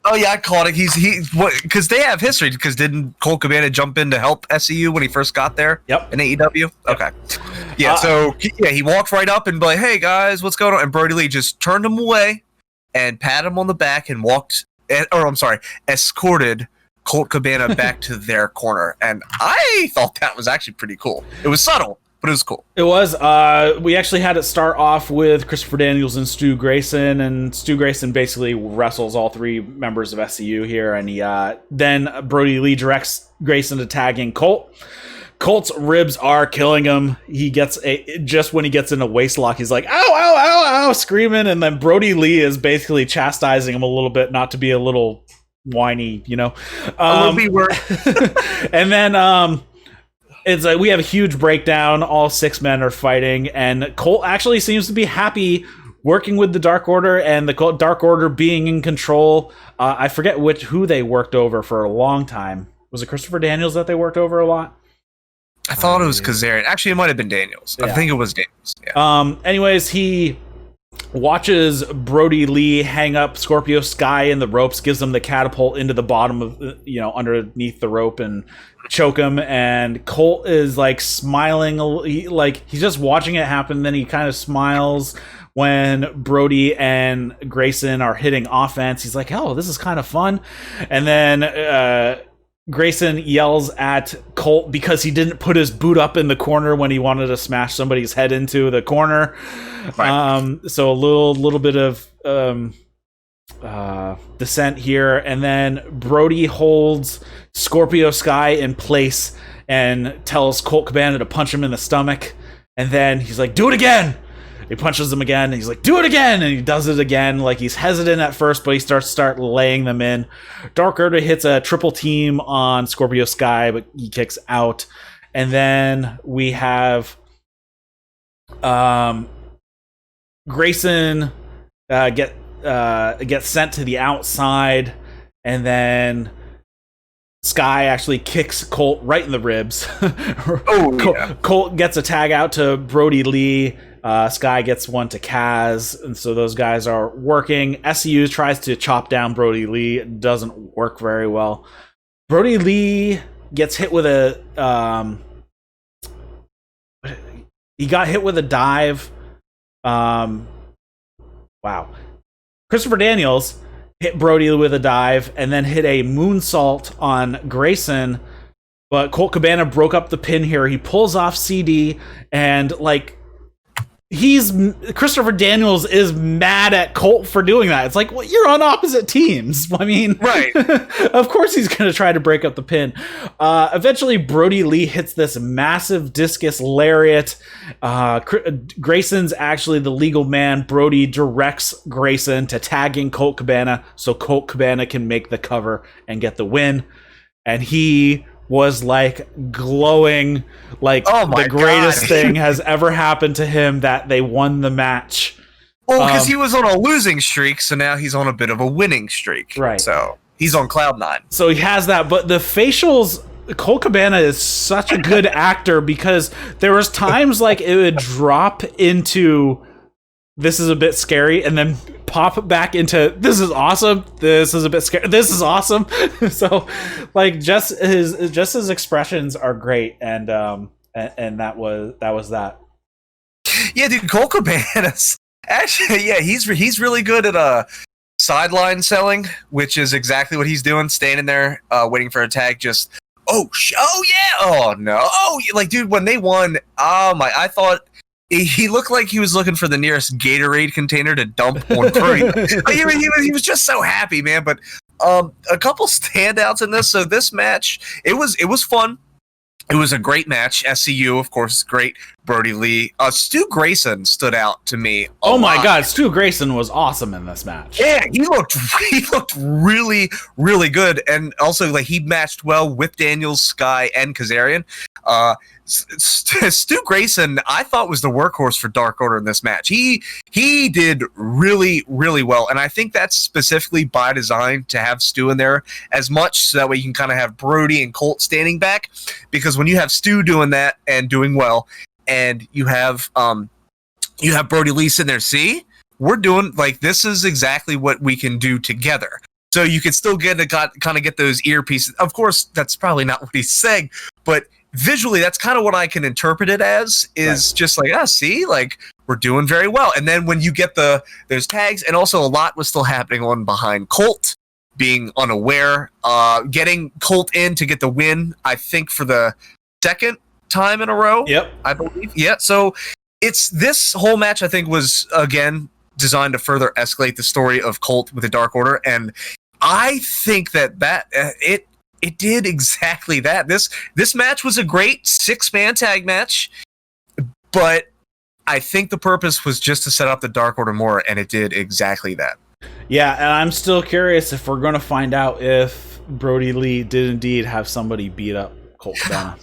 Oh yeah, I caught it. Because they have history. Because didn't Colt Cabana jump in to help SCU when he first got there? Yep. In AEW. Yep. Okay. Yeah. He walked right up and be like, "Hey guys, what's going on?" And Brodie Lee just turned him away and patted him on the back and escorted Colt Cabana back to their corner. And I thought that was actually pretty cool. It was subtle, but it was cool. It was. We actually had it start off with Christopher Daniels and Stu Grayson, and Stu Grayson basically wrestles all 3 members of SCU here, and he then Brodie Lee directs Grayson to tag in Colt. Colt's ribs are killing him. He gets just when he gets in a waist lock, he's like, ow, ow, ow, ow, screaming, and then Brodie Lee is basically chastising him a little bit, not to be a little whiny, a little B-word. And then it's like we have a huge breakdown. All 6 men are fighting, and Colt actually seems to be happy working with the Dark Order, and the Dark Order being in control. I forget who they worked over for a long time. Was it Christopher Daniels that they worked over a lot? I thought it was Kazarian. Actually, it might have been Daniels. Yeah. I think it was Daniels. Yeah. Anyways, he watches Brodie Lee hang up Scorpio Sky in the ropes, gives him the catapult into the bottom of, underneath the rope and choke him. And Colt is like smiling, he's just watching it happen. Then he kind of smiles when Brodie and Grayson are hitting offense. He's like, oh, this is kind of fun. And then Grayson yells at Colt because he didn't put his boot up in the corner when he wanted to smash somebody's head into the corner. Right. So a little bit of dissent here, and then Brodie holds Scorpio Sky in place and tells Colt Cabana to punch him in the stomach, and then he's like, "Do it again!" He punches him again, and he's like, do it again! And he does it again. Like, he's hesitant at first, but he starts laying them in. Dark Order hits a triple team on Scorpio Sky, but he kicks out. And then we have Grayson gets sent to the outside, and then Sky actually kicks Colt right in the ribs. Colt gets a tag out to Brodie Lee. Sky gets one to Kaz, and so those guys are working. SCU tries to chop down Brodie Lee. It doesn't work very well. Brodie Lee gets hit with a... he got hit with a dive. Wow. Christopher Daniels hit Brodie with a dive and then hit a moonsault on Grayson, but Colt Cabana broke up the pin here. He pulls off CD, and Christopher Daniels is mad at Colt for doing that. It's like, well, you're on opposite teams. I mean, right. Of course he's going to try to break up the pin. Eventually, Brodie Lee hits this massive discus lariat. Grayson's actually the legal man. Brodie directs Grayson to tagging Colt Cabana so Colt Cabana can make the cover and get the win. And he was like glowing, like the greatest thing has ever happened to him, that they won the match. Well, because he was on a losing streak, so now he's on a bit of a winning streak. Right. So he's on cloud 9. So he has that, but the facials, Colt Cabana is such a good actor, because there was times like it would drop into this is a bit scary, and then pop back into this is awesome, this is a bit scary, this is awesome. So like just his expressions are great, and that was that. Yeah, dude, Colt Cabana's actually, yeah, he's really good at sideline selling, which is exactly what he's doing, standing there waiting for a tag, just oh yeah, oh no, oh, like, dude, when they won, I thought he looked like he was looking for the nearest Gatorade container to dump on Curry. He was just so happy, man. But a couple standouts in this. So this match, it was fun. It was a great match. SCU, of course, great. Brodie Lee. Stu Grayson stood out to me. Oh my God, Stu Grayson was awesome in this match. Yeah, he looked really, really good, and also like he matched well with Daniels, Sky, and Kazarian. Stu Grayson, I thought, was the workhorse for Dark Order in this match. He did really, really well, and I think that's specifically by design to have Stu in there as much, so that way you can kind of have Brodie and Colt standing back, because when you have Stu doing that and doing well, and you have Brodie Lee sitting there, see, we're doing, like, this is exactly what we can do together. So you can still get those earpieces. Of course, that's probably not what he's saying, but visually, that's kind of what I can interpret it as, is right. Just like, see, like, we're doing very well. And then when you get those tags, and also a lot was still happening on behind Colt, being unaware, getting Colt in to get the win, I think, for the second time in a row. Yep. I believe. Yeah. So this whole match, I think, was, again, designed to further escalate the story of Colt with the Dark Order. And I think that it did exactly that. This match was a great 6-man tag match, but I think the purpose was just to set up the Dark Order more, and it did exactly that. Yeah, and I'm still curious if we're going to find out if Brodie Lee did indeed have somebody beat up Colt Cabana.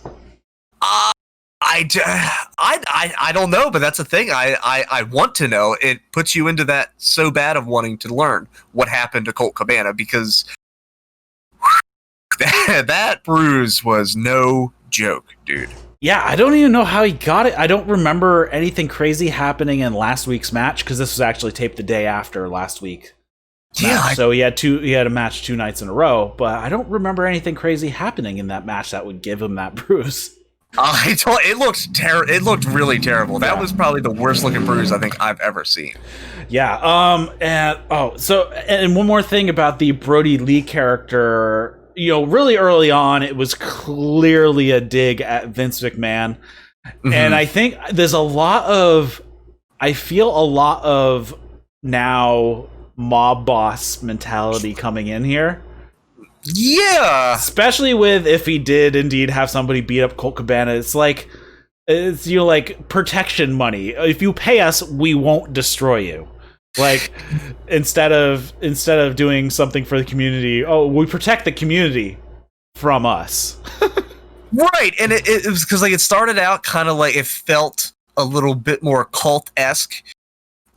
I don't know, but that's the thing. I want to know. It puts you into that so bad of wanting to learn what happened to Colt Cabana, because that bruise was no joke, dude. Yeah, I don't even know how he got it. I don't remember anything crazy happening in last week's match, because this was actually taped the day after last week. Yeah, so he had a match 2 nights in a row, but I don't remember anything crazy happening in that match that would give him that bruise. It looked really terrible. That was probably the worst looking bruise I think I've ever seen. Yeah. And one more thing about the Brodie Lee character. You know, really early on, it was clearly a dig at Vince McMahon. Mm-hmm. And I think I feel a lot of now mob boss mentality coming in here. Yeah. Especially with if he did indeed have somebody beat up Colt Cabana. It's like, It's like protection money. If you pay us, we won't destroy you. Like instead of doing something for the community, we protect the community from us. Right, and it was because like it started out kind of like it felt a little bit more cult-esque,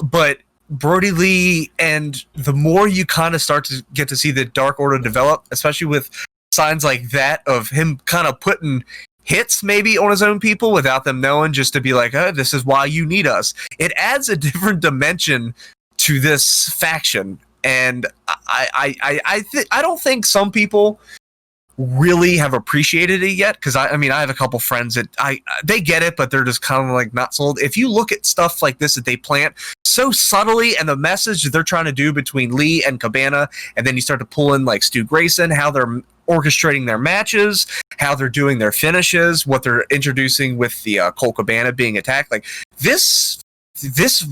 but Brodie Lee, and the more you kind of start to get to see the Dark Order develop, especially with signs like that of him kind of putting hits maybe on his own people without them knowing, just to be like, oh, this is why you need us. It adds a different dimension to this faction, and I don't think some people really have appreciated it yet, because I mean I have a couple friends that they get it, but they're just kind of like not sold. If you look at stuff like this that they plant so subtly, and the message that they're trying to do between Lee and Cabana, and then you start to pull in like Stu Grayson, how they're orchestrating their matches, how they're doing their finishes, what they're introducing with the Colt Cabana being attacked, like this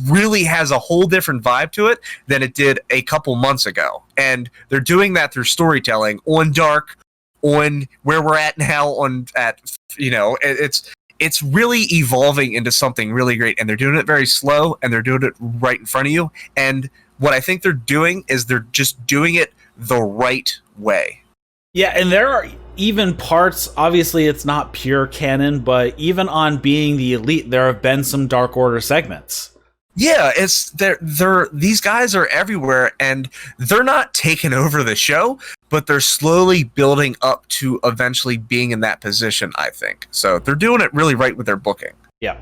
really has a whole different vibe to it than it did a couple months ago, and they're doing that through storytelling on Dark, on where we're at now, it's really evolving into something really great, and they're doing it very slow, and they're doing it right in front of you. And what I think they're doing is they're just doing it the right way. Yeah, and there are even parts, obviously it's not pure canon, but even on Being the Elite, there have been some Dark Order segments. Yeah, these guys are everywhere, and they're not taking over the show, but they're slowly building up to eventually being in that position, I think. So they're doing it really right with their booking. Yeah.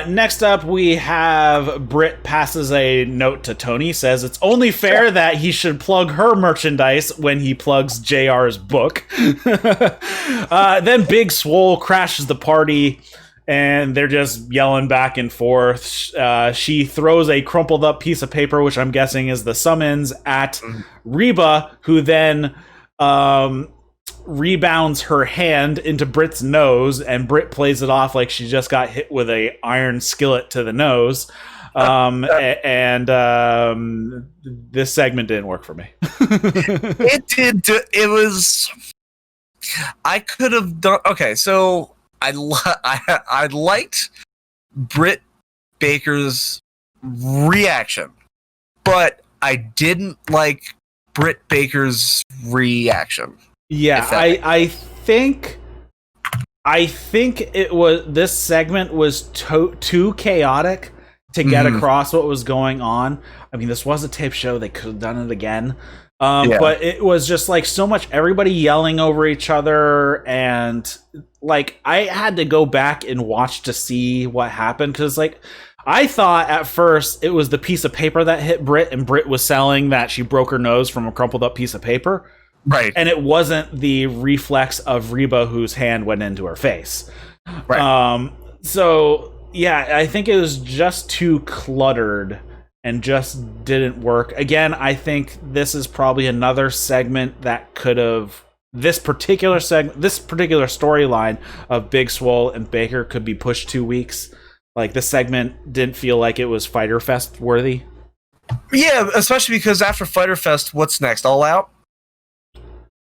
Next up, we have Britt passes a note to Tony, says it's only fair that he should plug her merchandise when he plugs JR's book. Then Big Swole crashes the party, and they're just yelling back and forth. She throws a crumpled up piece of paper, which I'm guessing is the summons, at Reba, who then rebounds her hand into Britt's nose, and Britt plays it off like she just got hit with a iron skillet to the nose. This segment didn't work for me. It did. It was. I could have done. Okay, so I liked Britt Baker's reaction, but I didn't like Britt Baker's reaction. Yeah, I think it was, this segment was too chaotic to get across what was going on. I mean, this was a tape show; they could have done it again. But it was just like so much everybody yelling over each other, and like I had to go back and watch to see what happened, because like I thought at first it was the piece of paper that hit Britt, and Britt was selling that she broke her nose from a crumpled up piece of paper. Right. And it wasn't the reflex of Reba whose hand went into her face. Right. So yeah, I think it was just too cluttered and just didn't work. Again, I think this is probably another segment that could have, this particular storyline of Big Swole and Baker could be pushed 2 weeks. Like, this segment didn't feel like it was Fyter Fest worthy. Yeah, especially because after Fyter Fest, what's next? All Out?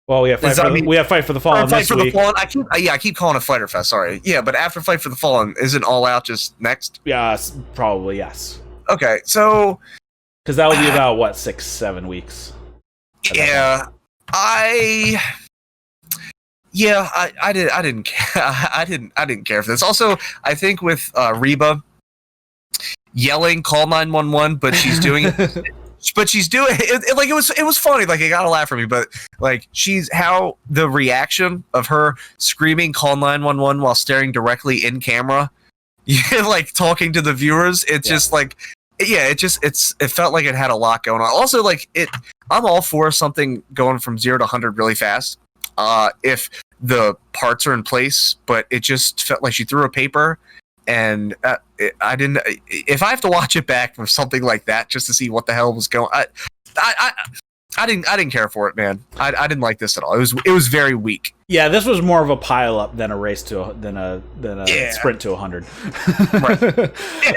Well, we have Fight for the Fallen this week. I keep calling it Fyter Fest. Sorry. Yeah, but after Fight for the Fallen, isn't All Out just next? Yeah, probably yes. Okay, so because that would be about what, 6-7 weeks. Yeah, I didn't care. I didn't care for this. Also, I think with Reba yelling "Call 911," but she's doing it. But she's doing it like it was funny. Like, it got a laugh from me. But like, how the reaction of her screaming "Call 911" while staring directly in camera, like talking to the viewers. It's just like, it felt like it had a lot going on. Also, like I'm all for something going from 0 to 100 really fast. If the parts are in place, but it just felt like she threw a paper. And I didn't. If I have to watch it back for something like that just to see what the hell was going, I didn't care for it, man. I didn't like this at all. It was very weak. Yeah, this was more of a pile up than a race than a sprint to 100. Right.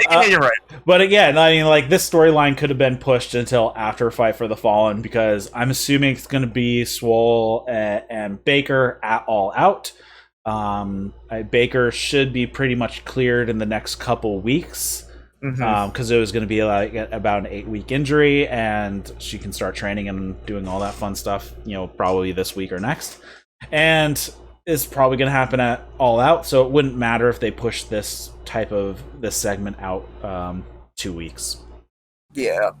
Yeah, you're right. But again, I mean, like, this storyline could have been pushed until after Fight for the Fallen, because I'm assuming it's going to be Swole and Baker at All Out. Baker should be pretty much cleared in the next couple weeks, because it was going to be like about an 8-week injury, and she can start training and doing all that fun stuff, probably this week or next. And it's probably going to happen at All Out, so it wouldn't matter if they push this segment out 2 weeks. Yeah.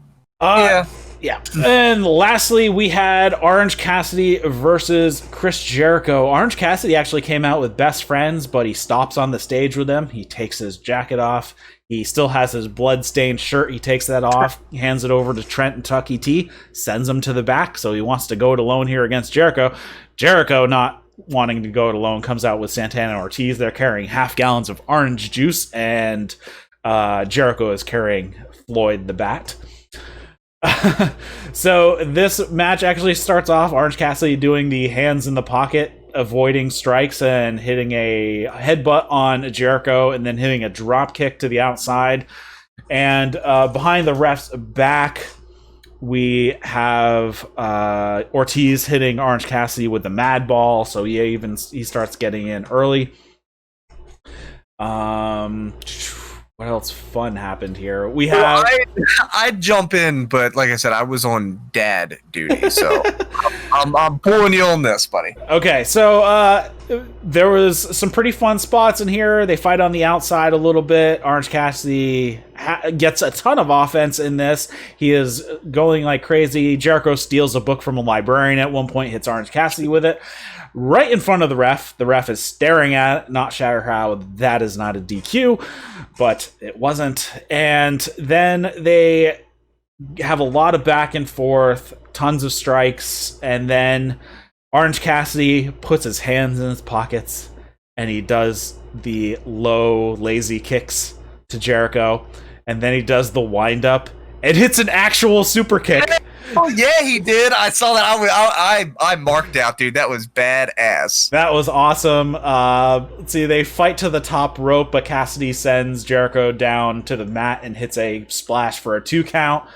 Yeah. And lastly, we had Orange Cassidy versus Chris Jericho. Orange Cassidy actually came out with Best Friends, but he stops on the stage with them. He takes his jacket off. He still has his blood-stained shirt. He takes that off, hands it over to Trent and Tucky T, sends him to the back, so he wants to go it alone here against Jericho. Jericho, not wanting to go it alone, comes out with Santana and Ortiz. They're carrying half gallons of orange juice, and Jericho is carrying Floyd the Bat. So this match actually starts off Orange Cassidy doing the hands in the pocket, avoiding strikes and hitting a headbutt on Jericho, and then hitting a drop kick to the outside. And behind the ref's back, we have Ortiz hitting Orange Cassidy with the Mad Ball, so he starts getting in early. What else fun happened here? We have. I'd jump in, but like I said, I was on dad duty, so I'm pulling you on this, buddy. Okay, so there was some pretty fun spots in here. They fight on the outside a little bit. Orange Cassidy gets a ton of offense in this. He is going like crazy. Jericho steals a book from a librarian at one point, hits Orange Cassidy with it. Right in front of the ref. The ref is staring at it, not sure how that is not a DQ, but it wasn't. And then they have a lot of back and forth, tons of strikes, and then Orange Cassidy puts his hands in his pockets, and he does the low, lazy kicks to Jericho, and then he does the wind-up, and hits an actual super kick. Oh yeah, he did. I saw that. I marked out, dude. That was badass. That was awesome. Let's see. They fight to the top rope, but Cassidy sends Jericho down to the mat and hits a splash for a 2 count.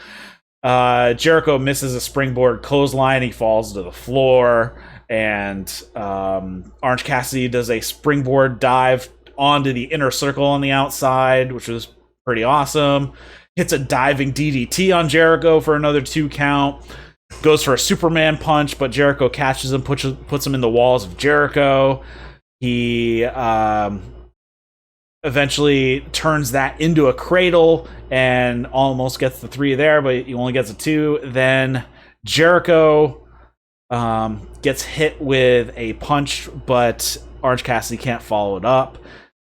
Jericho misses a springboard clothesline. He falls to the floor, and Orange Cassidy does a springboard dive onto the inner circle on the outside, which was pretty awesome. Hits a diving DDT on Jericho for another 2 count. Goes for a Superman punch, but Jericho catches him, puts him in the walls of Jericho. He eventually turns that into a cradle and almost gets the 3 there, but he only gets a 2. Then Jericho gets hit with a punch, but Orange Cassidy can't follow it up.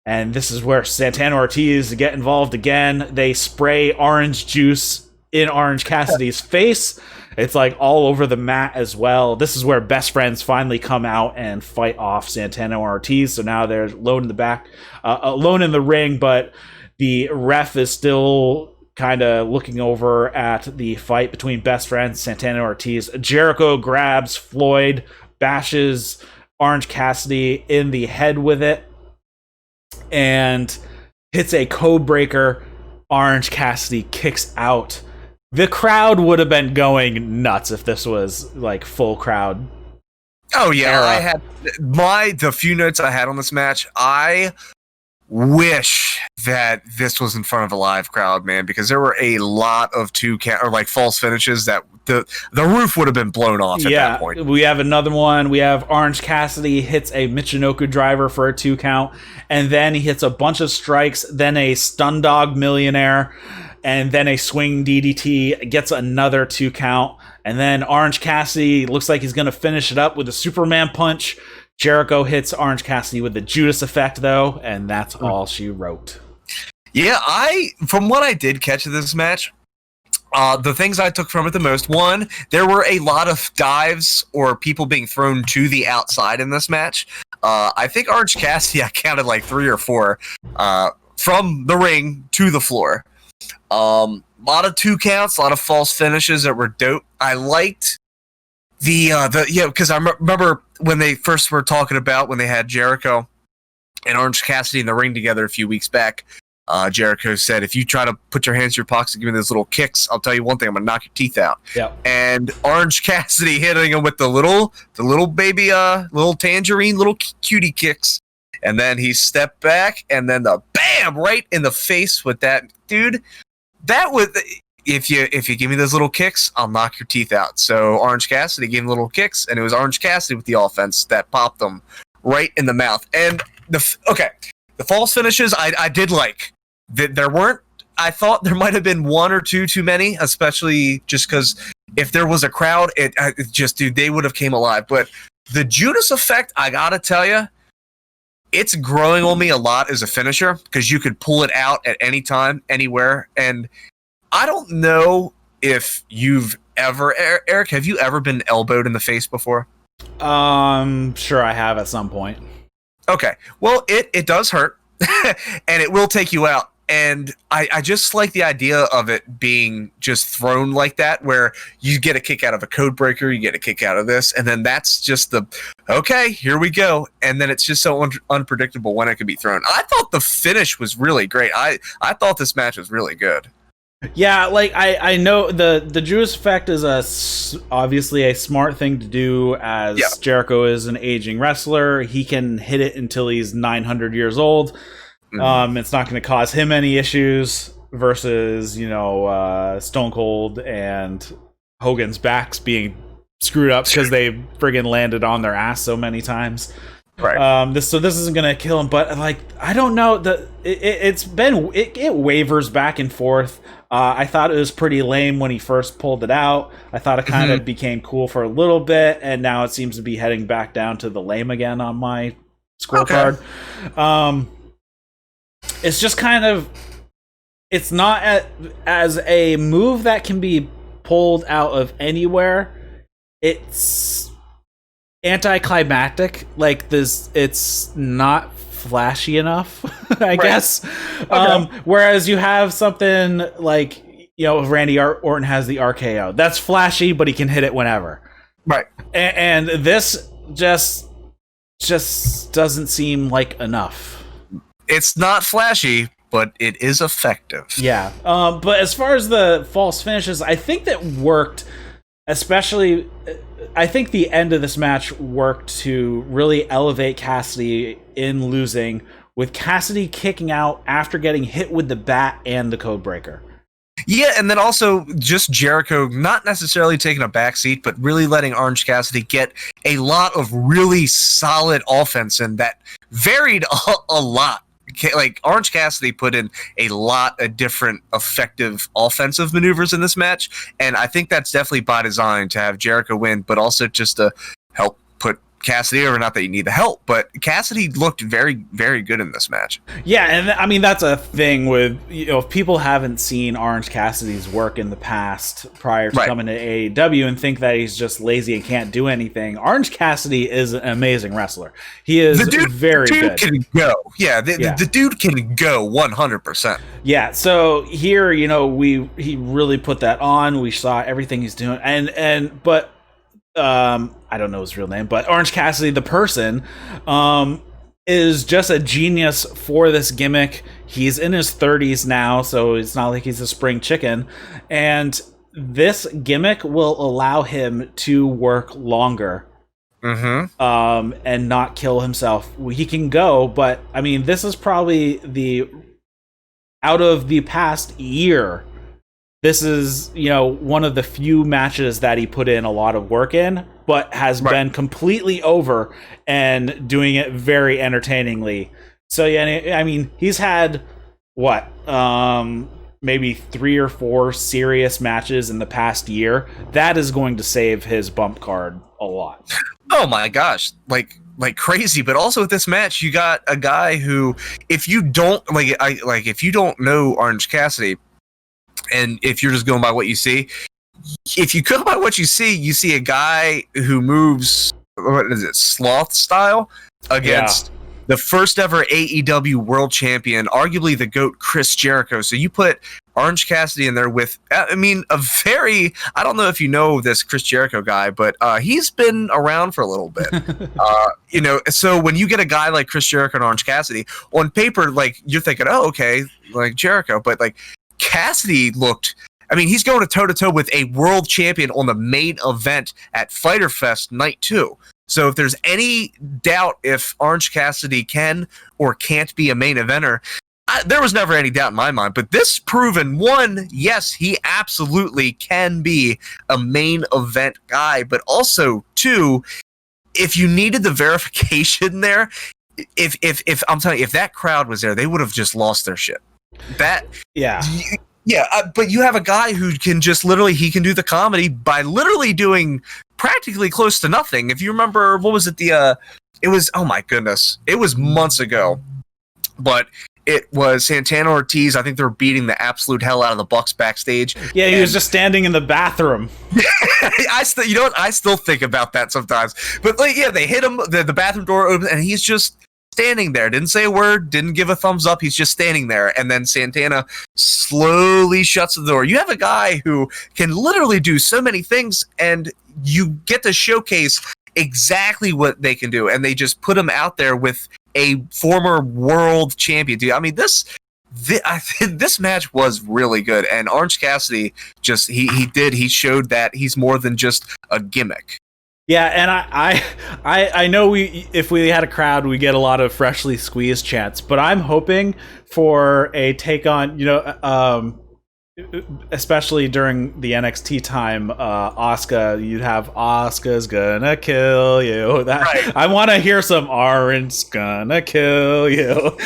And this is where Santana Ortiz get involved again. They spray orange juice in Orange Cassidy's face. It's like all over the mat as well. This is where Best Friends finally come out and fight off Santana and Ortiz. So now they're alone in the back, alone in the ring, but the ref is still kind of looking over at the fight between Best Friends, Santana and Ortiz. Jericho grabs Floyd, bashes Orange Cassidy in the head with it, and hits a code breaker. Orange Cassidy kicks out. The crowd would have been going nuts if this was like full crowd. Oh yeah, era. I had the few notes I had on this match. I wish that this was in front of a live crowd, man, because there were a lot of false finishes that the roof would have been blown off at that point. We have another one. We have Orange Cassidy hits a Michinoku driver for a 2 count, and then he hits a bunch of strikes, then a stun dog millionaire, and then a swing DDT, gets another 2 count, and then Orange Cassidy looks like he's going to finish it up with a Superman punch. Jericho hits Orange Cassidy with the Judas effect, though, and that's all she wrote. Yeah, from what I did catch of this match, the things I took from it the most, one, there were a lot of dives or people being thrown to the outside in this match. I think Orange Cassidy, I counted like 3 or 4 from the ring to the floor. A lot of 2 counts, a lot of false finishes that were dope. I liked because I remember when they first were talking about when they had Jericho and Orange Cassidy in the ring together a few weeks back. Jericho said, if you try to put your hands in your pockets and give me those little kicks, I'll tell you one thing, I'm going to knock your teeth out. Yep. And Orange Cassidy hitting him with the little baby, little tangerine, little cutie kicks. And then he stepped back, and then the bam right in the face with that. Dude, that was, if you give me those little kicks, I'll knock your teeth out. So Orange Cassidy gave him little kicks, and it was Orange Cassidy with the offense that popped them right in the mouth. And the false finishes I did like. There weren't, I thought there might have been one or two too many, especially just because if there was a crowd, they would have came alive. But the Judas effect, I gotta tell you, it's growing on me a lot as a finisher because you could pull it out at any time, anywhere. And I don't know if you've ever, Eric, have you ever been elbowed in the face before? Sure I have at some point. Okay. Well, it does hurt and it will take you out. And I just like the idea of it being just thrown like that, where you get a kick out of a code breaker, you get a kick out of this, and then that's just okay, here we go. And then it's just so unpredictable when it can be thrown. I thought the finish was really great. I thought this match was really good. Yeah, like I know the Judas effect is obviously a smart thing to do, as Jericho is an aging wrestler. He can hit it until he's 900 years old. It's not going to cause him any issues versus, Stone Cold and Hogan's backs being screwed up because they friggin' landed on their ass so many times. Right. This isn't going to kill him, but I don't know, it wavers back and forth. I thought it was pretty lame when he first pulled it out. I thought it kind of became cool for a little bit, and now it seems to be heading back down to the lame again on my scorecard. Okay. It's just kind of, it's not as a move that can be pulled out of anywhere. It's anticlimactic. Like this, it's not flashy enough, I guess. Okay. Whereas you have something like, Randy Orton has the RKO. That's flashy, but he can hit it whenever. Right. And this just doesn't seem like enough. It's not flashy, but it is effective. Yeah. But as far as the false finishes, I think that worked, especially, I think the end of this match worked to really elevate Cassidy in losing, with Cassidy kicking out after getting hit with the bat and the code breaker. Yeah, and then also just Jericho not necessarily taking a backseat, but really letting Orange Cassidy get a lot of really solid offense, and that varied a lot. Like Orange Cassidy put in a lot of different effective offensive maneuvers in this match, and I think that's definitely by design to have Jericho win, but also just to help put Cassidy over. Not that you need the help, but Cassidy looked very, very good in this match. Yeah, and I mean that's a thing with, if people haven't seen Orange Cassidy's work in the past prior to coming to AEW and think that he's just lazy and can't do anything. Orange Cassidy is an amazing wrestler. He is very good. Can go. Yeah, the dude can go 100%. Yeah, so here, he really put that on. We saw everything he's doing, but I don't know his real name, but Orange Cassidy, the person, is just a genius for this gimmick. He's in his 30s now, so it's not like he's a spring chicken. And this gimmick will allow him to work longer. And not kill himself. He can go, but I mean, this is probably out of the past year, this is, one of the few matches that he put in a lot of work in, but has been completely over and doing it very entertainingly. So, yeah, I mean, he's had, maybe 3 or 4 serious matches in the past year. That is going to save his bump card a lot. Oh my gosh, like crazy. But also with this match, you got a guy who, if you don't if you don't know Orange Cassidy, and if you're just going by what you see, if you go by what you see a guy who moves, what is it, sloth style against the first ever AEW world champion, arguably the GOAT, Chris Jericho. So you put Orange Cassidy in there with, I mean, a very, I don't know if you know this Chris Jericho guy, but he's been around for a little bit. You know, so when you get a guy like Chris Jericho and Orange Cassidy, on paper, like, you're thinking, oh, okay, like Jericho, but like Cassidy looked, I mean, he's going toe-to-toe with a world champion on the main event at Fyter Fest Night 2. So if there's any doubt if Orange Cassidy can or can't be a main eventer, there was never any doubt in my mind. But this proven, one, yes, he absolutely can be a main event guy. But also, two, if you needed the verification there, if I'm telling you, if that crowd was there, they would have just lost their shit. But you have a guy who can just literally, he can do the comedy by literally doing practically close to nothing. If you remember, what was it? It was, oh my goodness, it was months ago, but it was Santana Ortiz. I think they were beating the absolute hell out of the Bucks backstage. Yeah, he was just standing in the bathroom. I still think about that sometimes. But like, yeah, they hit him. The bathroom door opened, and he's just standing there. Didn't say a word. Didn't give a thumbs up. He's just standing there. And then Santana slowly shuts the door. You have a guy who can literally do so many things, and you get to showcase exactly what they can do. And they just put him out there with a former world champion. Dude, I mean, this match was really good. And Orange Cassidy just he showed that he's more than just a gimmick. Yeah, and I know if we had a crowd, we get a lot of freshly squeezed chants, but I'm hoping for a take on, especially during the NXT time, Asuka, you'd have Asuka's gonna kill you. Right. I want to hear some Orange gonna kill you.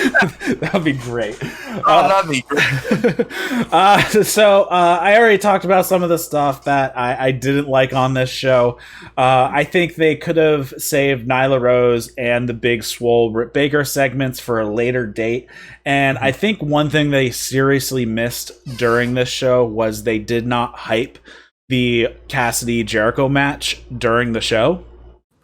That'd be great. That'd be great. So I already talked about some of the stuff that I didn't like on this show. I think they could have saved Nyla Rose and the Big Swole Britt Baker segments for a later date. And I think one thing they seriously missed during this show was they did not hype the Cassidy Jericho match during the show.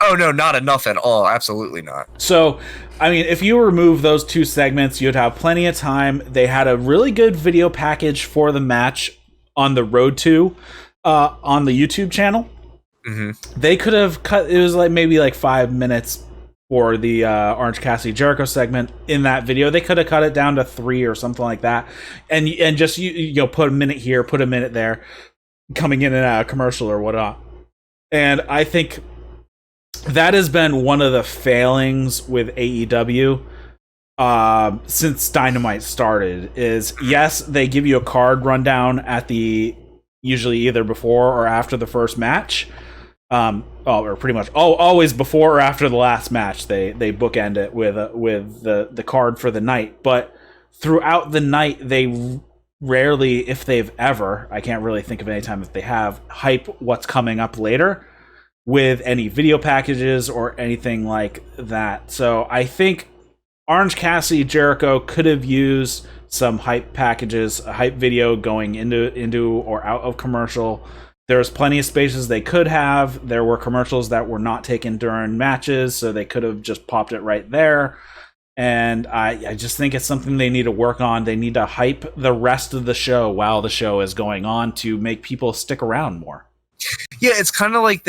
Oh, no, not enough at all. Absolutely not. So, I mean, if you remove those two segments, you'd have plenty of time. They had a really good video package for the match on the road to on the YouTube channel. Mm-hmm. They could have cut, it was like maybe like 5 minutes for the Orange Cassidy Jericho segment in that video. They could have cut it down to 3 or something like that, and just you put a minute here, put a minute there, coming in and out of commercial or whatnot. And I think that has been one of the failings with AEW since Dynamite started. Is yes, they give you a card rundown at the usually either before or after the first match. Or pretty much always before or after the last match, they bookend it with the card for the night. But throughout the night, they rarely, if they've ever, I can't really think of any time if they have, hype what's coming up later with any video packages or anything like that. So I think Orange Cassidy Jericho could have used some hype packages, a hype video going into or out of commercial. There's plenty of spaces they could have. There were commercials that were not taken during matches, so they could have just popped it right there. And I just think it's something they need to work on. They need to hype the rest of the show while the show is going on to make people stick around more. Yeah, it's kind of like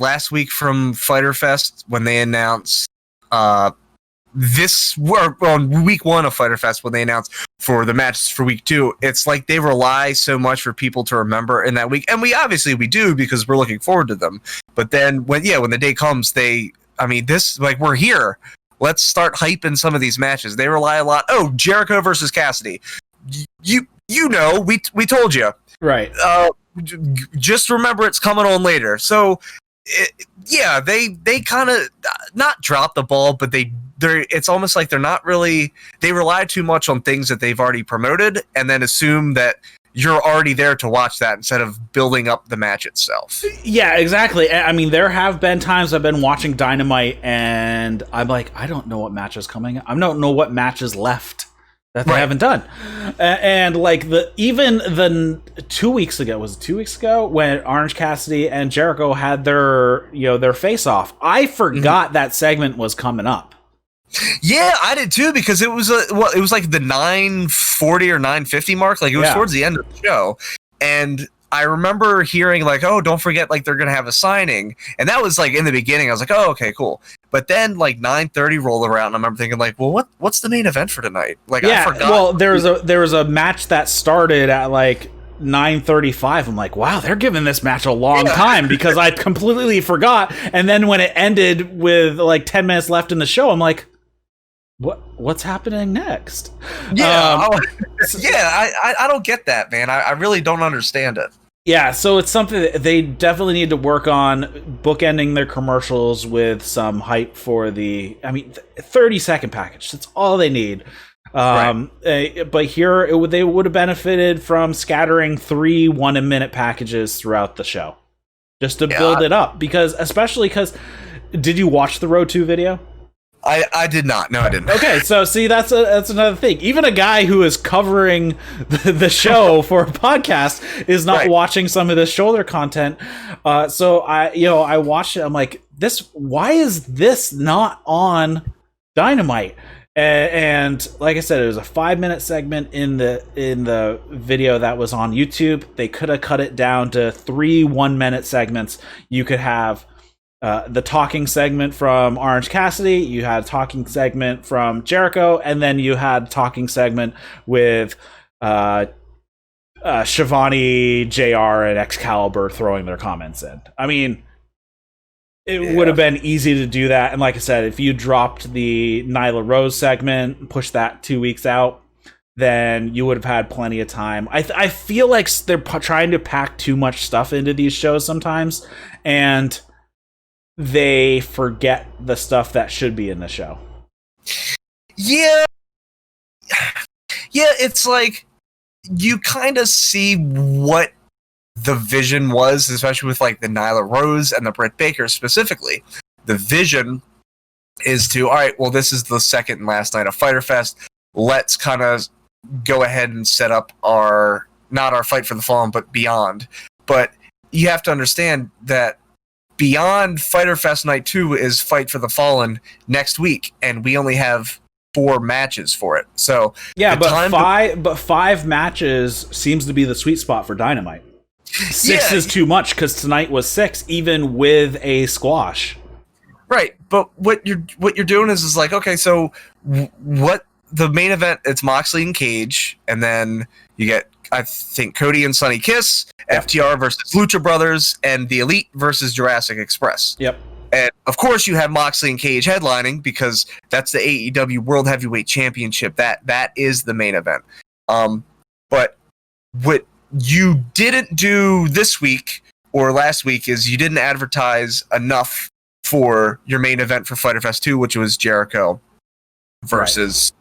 last week from Fyter Fest when they announced on week 1 of Fyter Fest when they announced for the matches for week 2. It's like they rely so much for people to remember in that week, and we do because we're looking forward to them. But then when the day comes, we're here. Let's start hyping some of these matches. They rely a lot. Oh, Jericho versus Cassidy. We told you. Right. Just remember it's coming on later. So they kind of not drop the ball, but it's almost like they're not really, they rely too much on things that they've already promoted and then assume that you're already there to watch that instead of building up the match itself. Yeah, exactly. I mean, there have been times I've been watching Dynamite and I'm like, I don't know what match is coming. I don't know what match is left that they haven't done. And like even the 2 weeks ago, was it 2 weeks ago when Orange Cassidy and Jericho had their face off? I forgot that segment was coming up. Yeah, I did too, because it was it was like the 9:40 or 9:50 mark. Like it was towards the end of the show, and I remember hearing like, "Oh, don't forget, like they're gonna have a signing," and that was like in the beginning. I was like, "Oh, okay, cool." But then like 9:30 rolled around, and I remember thinking like, "Well, what's the main event for tonight?" Like, I forgot. Well, there was a match that started at like 9:35. I'm like, wow, they're giving this match a long time, because I completely forgot. And then when it ended with like 10 minutes left in the show, I'm like, what's happening next? Yeah, I don't get that, man. I really don't understand it. Yeah, so it's something that they definitely need to work on, bookending their commercials with some hype for 30-second package. That's all they need. But here they would have benefited from scattering 3 1-minute packages throughout the show, just to build it up. Especially because, did you watch the Road 2 video? I did not. No, I didn't. Okay, so see, that's another thing. Even a guy who is covering the show for a podcast is not watching some of the shoulder content. So I watched it. I'm like, why is this not on Dynamite? And like I said, it was a 5-minute segment in the video that was on YouTube. They could have cut it down to 3 1-minute segments. You could have the talking segment from Orange Cassidy, you had a talking segment from Jericho, and then you had a talking segment with Shivani, JR, and Excalibur throwing their comments in. I mean, it would have been easy to do that. And like I said, if you dropped the Nyla Rose segment, pushed that 2 weeks out, then you would have had plenty of time. I feel like they're trying to pack too much stuff into these shows sometimes, and they forget the stuff that should be in the show. Yeah, it's like you kind of see what the vision was, especially with like the Nyla Rose and the Britt Baker specifically. The vision is to, all right, well, this is the second and last night of Fyter Fest. Let's kind of go ahead and set up not our Fight for the Fallen, but Beyond. But you have to understand that Beyond Fyter Fest Night 2 is Fight for the Fallen next week, and we only have 4 matches for it. So yeah, but 5 matches seems to be the sweet spot for Dynamite. 6 is too much, because tonight was 6, even with a squash. Right, but what you're doing is like, okay, so what the main event? It's Moxley and Cage, and then you get, I think, Cody and Sonny Kiss, FTR versus Lucha Brothers, and the Elite versus Jurassic Express. Yep. And of course, you have Moxley and Cage headlining, because that's the AEW World Heavyweight Championship. That is the main event. But what you didn't do this week or last week is you didn't advertise enough for your main event for Fyter Fest 2, which was Jericho versus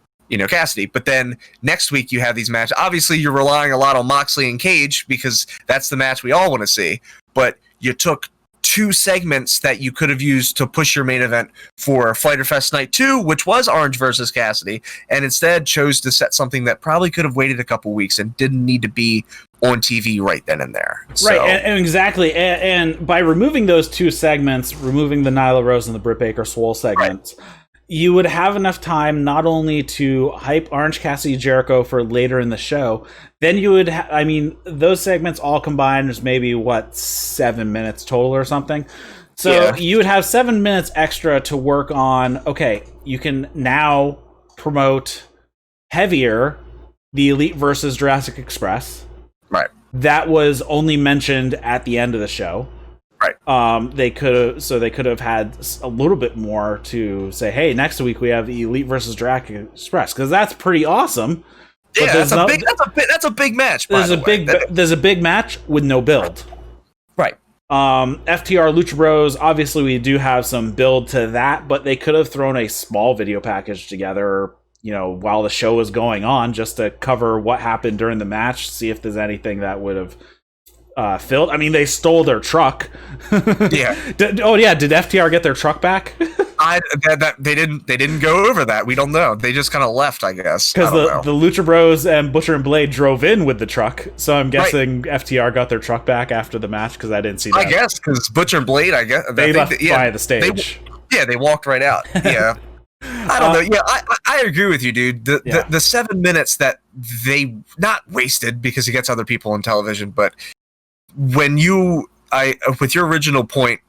Cassidy. But then next week you have these matches. Obviously, you're relying a lot on Moxley and Cage, because that's the match we all want to see. But you took 2 segments that you could have used to push your main event for Fyter Fest Night 2, which was Orange versus Cassidy, and instead chose to set something that probably could have waited a couple weeks and didn't need to be on TV right then and there. Right, and exactly. And by removing those 2 segments, removing the Nyla Rose and the Britt Baker Swole segments, you would have enough time not only to hype Orange Cassidy Jericho for later in the show, then you would those segments all combined is maybe 7 minutes total or something. So you would have 7 minutes extra to work on. Okay, you can now promote heavier the Elite versus Jurassic Express. Right. That was only mentioned at the end of the show. Right. They could have had a little bit more to say, hey, next week we have the Elite versus Jurassic Express, because that's pretty awesome. Yeah, that's a big match. There's a big match with no build. Right. FTR Lucha Bros, obviously we do have some build to that, but they could have thrown a small video package together, while the show was going on, just to cover what happened during the match, see if there's anything that would have filled. I mean, they stole their truck. Yeah. Did FTR get their truck back? They didn't go over that. We don't know. They just kind of left, I guess. Because the Lucha Bros and Butcher and Blade drove in with the truck, so I'm guessing FTR got their truck back after the match, because I didn't see that. I guess because Butcher and Blade, I guess they left by the stage. They walked right out. Yeah. I don't know. Yeah, I agree with you, dude. The 7 minutes that they not wasted because it gets other people on television, but when with your original point,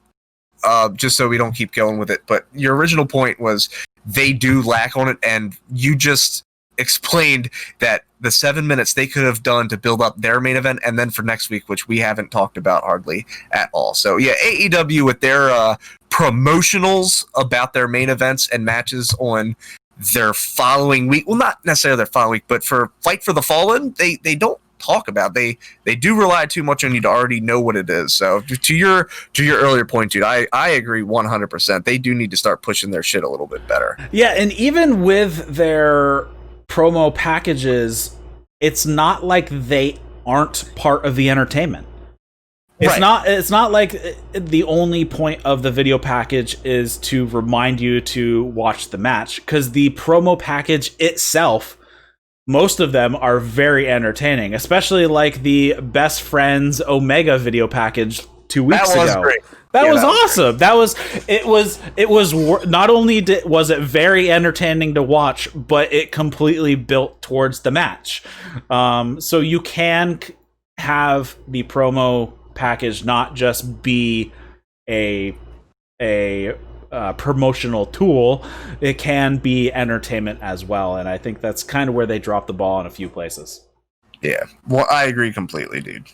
just so we don't keep going with it, but your original point was they do lack on it, and you just explained that the 7 minutes they could have done to build up their main event, and then for next week, which we haven't talked about hardly at all. So yeah, AEW with their promotionals about their main events and matches on their following week. Well, not necessarily their following week, but for Fight for the Fallen, they don't talk about. They do rely too much on you to already know what it is. So to your earlier point, dude, I agree 100%. They do need to start pushing their shit a little bit better. Yeah, and even with their promo packages, it's not like they aren't part of the entertainment. It's not like the only point of the video package is to remind you to watch the match, because the promo package itself, most of them are very entertaining, especially like the Best Friends Omega video package 2 weeks ago. Great. That was awesome. It was not only was it very entertaining to watch, but it completely built towards the match. So you can have the promo package not just be a promotional tool. It can be entertainment as well, and I think that's kind of where they dropped the ball in a few places. Yeah, well, I agree completely, dude.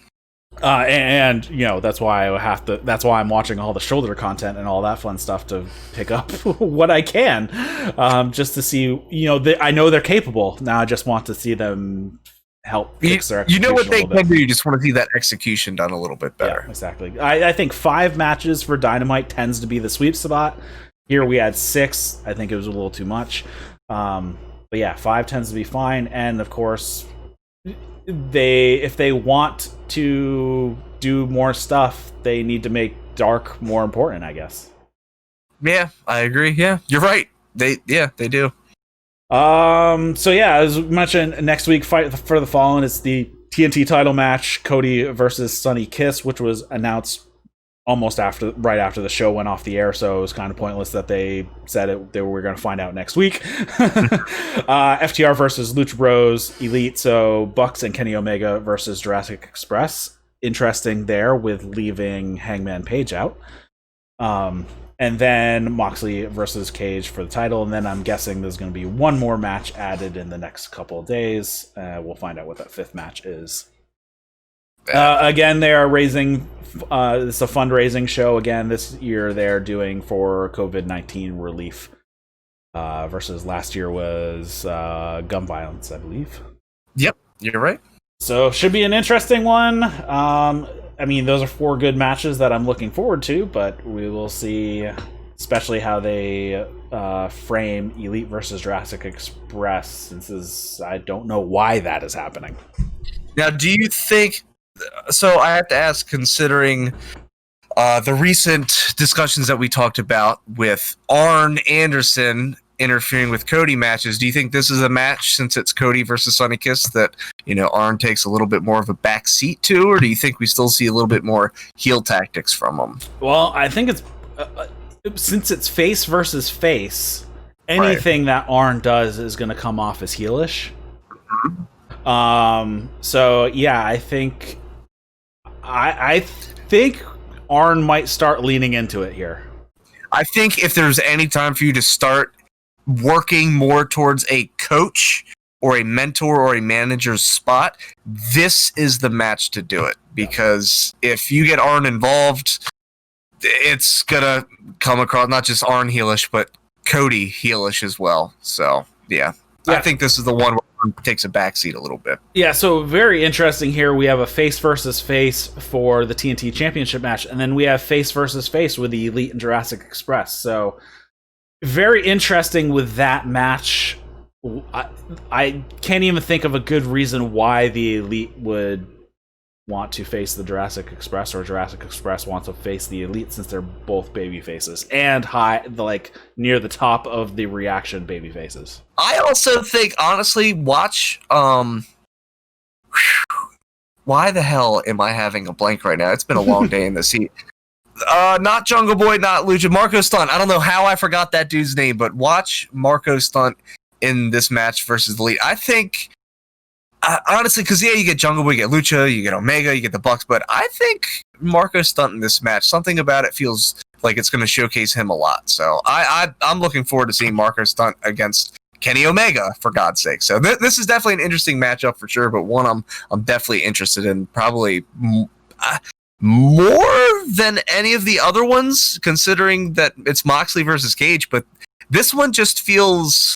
And you know, that's why that's why I'm watching all the shoulder content and all that fun stuff to pick up what I can, just to see, you know, I know they're capable. Now I just want to see them help fix their execution. You know what they can do, you just want to see that execution done a little bit better. Yeah, exactly. I think 5 matches for Dynamite tends to be the sweep spot. Here we had 6. I think it was a little too much. But yeah, 5 tends to be fine. And of course, if they want to do more stuff, they need to make Dark more important, I guess. Yeah, I agree. Yeah, you're right. They do. So yeah, as mentioned, next week, Fight for the Fallen, it's the TNT title match, Cody versus Sonny Kiss, which was announced almost right after the show went off the air, so it was kind of pointless that they said they were going to find out next week. FTR versus Lucha Bros Elite, so Bucks and Kenny Omega versus Jurassic Express. Interesting there with leaving Hangman Page out. And then Moxley versus Cage for the title, and then I'm guessing there's going to be one more match added in the next couple of days. We'll find out what that 5th match is. Again, they are raising. It's a fundraising show again this year. They're doing for COVID-19 relief. Versus last year was gun violence, I believe. Yep, you're right. So should be an interesting one. I mean, those are 4 good matches that I'm looking forward to, but we will see, especially how they frame Elite versus Jurassic Express, since I don't know why that is happening. Now, do you think... So I have to ask, considering the recent discussions that we talked about with Arn Anderson interfering with Cody matches, do you think this is a match, since it's Cody versus Sonny Kiss, that, you know, Arn takes a little bit more of a back seat to, or do you think we still see a little bit more heel tactics from him? Well, I think it's since it's face versus face, anything that Arn does is going to come off as heelish. So yeah, I think Arn might start leaning into it here. I think if there's any time for you to start working more towards a coach or a mentor or a manager's spot, this is the match to do it. Because if you get Arn involved, it's gonna come across not just Arn heelish, but Cody heelish as well. So yeah. I think this is the one where Arn takes a backseat a little bit. Yeah, so very interesting here. We have a face versus face for the TNT Championship match, and then we have face versus face with the Elite and Jurassic Express. So very interesting with that match. I can't even think of a good reason why the Elite would want to face the Jurassic Express, or Jurassic Express wants to face the Elite, since they're both baby faces and near the top of the reaction baby faces. I also think, honestly, watch why the hell am I having a blank right now? It's been a long day in the seat. Not Jungle Boy, not Lucha. Marco Stunt. I don't know how I forgot that dude's name, but watch Marco Stunt in this match versus the Elite. I think, honestly, because you get Jungle Boy, you get Lucha, you get Omega, you get the Bucks, but I think Marco Stunt in this match, something about it feels like it's going to showcase him a lot. So I'm looking forward to seeing Marco Stunt against Kenny Omega, for God's sake. So this is definitely an interesting matchup for sure, but one I'm definitely interested in, probably more than any of the other ones, considering that it's Moxley versus Cage. But this one just feels,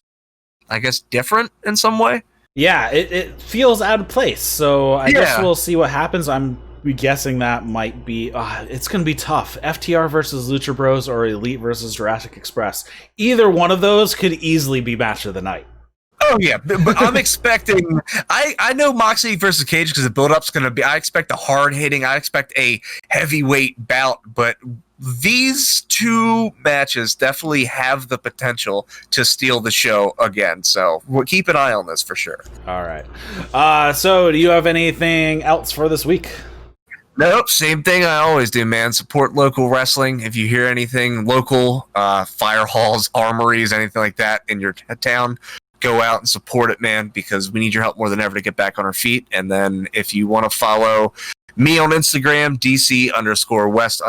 I guess, different in some way. Yeah, it feels out of place. So I guess we'll see what happens. I'm guessing that might be it's gonna be tough. FTR versus Lucha Bros or Elite versus Jurassic Express. Either one of those could easily be match of the night. Oh yeah, but I'm expecting. I know Moxley versus Cage because the build-up's going to be. I expect a hard hitting. I expect a heavyweight bout. But these two matches definitely have the potential to steal the show again. So we'll keep an eye on this for sure. All right. So do you have anything else for this week? Nope, same thing I always do, man. Support local wrestling. If you hear anything local, fire halls, armories, anything like that in your town, go out and support it, man, because we need your help more than ever to get back on our feet. And then if you want to follow me on Instagram, DC_West_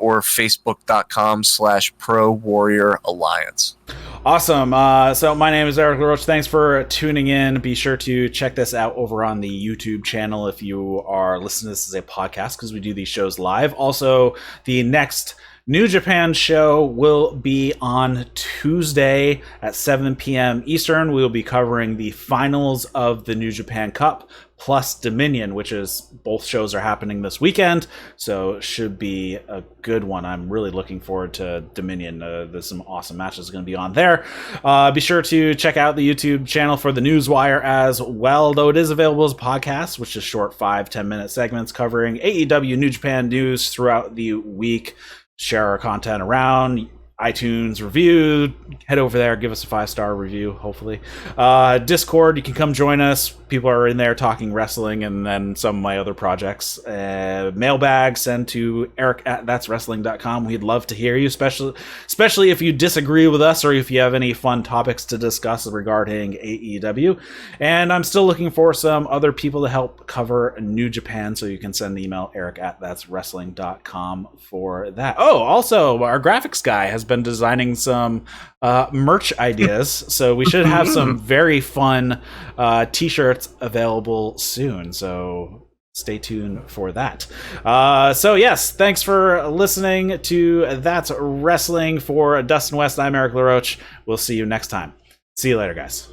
or Facebook.com/Pro Warrior Alliance. Awesome. So my name is Eric LaRoche. Thanks for tuning in. Be sure to check this out over on the YouTube channel if you are listening to this as a podcast, because we do these shows live. Also, the next New Japan show will be on Tuesday at 7 p.m. Eastern. We will be covering the finals of the New Japan Cup plus Dominion, which is both shows are happening this weekend, so should be a good one. I'm really looking forward to Dominion. There's some awesome matches going to be on there. Be sure to check out the YouTube channel for the Newswire as well, though it is available as a podcast, which is short 5-10 minute segments covering AEW New Japan news throughout the week. Share our content around. iTunes review, head over there, give us a 5-star review, hopefully. Discord, you can come join us. People are in there talking wrestling and then some of my other projects. Mailbag, send to eric@thatswrestling.com. We'd love to hear you, especially if you disagree with us or if you have any fun topics to discuss regarding AEW. And I'm still looking for some other people to help cover New Japan, so you can send the email eric@thatswrestling.com for that. Oh, also, our graphics guy has been designing some merch ideas, so we should have some very fun t-shirts available soon, so stay tuned for that. So yes, thanks for listening to That's Wrestling. For Dustin West, I'm Eric LaRoche. We'll see you next time. See you later, guys.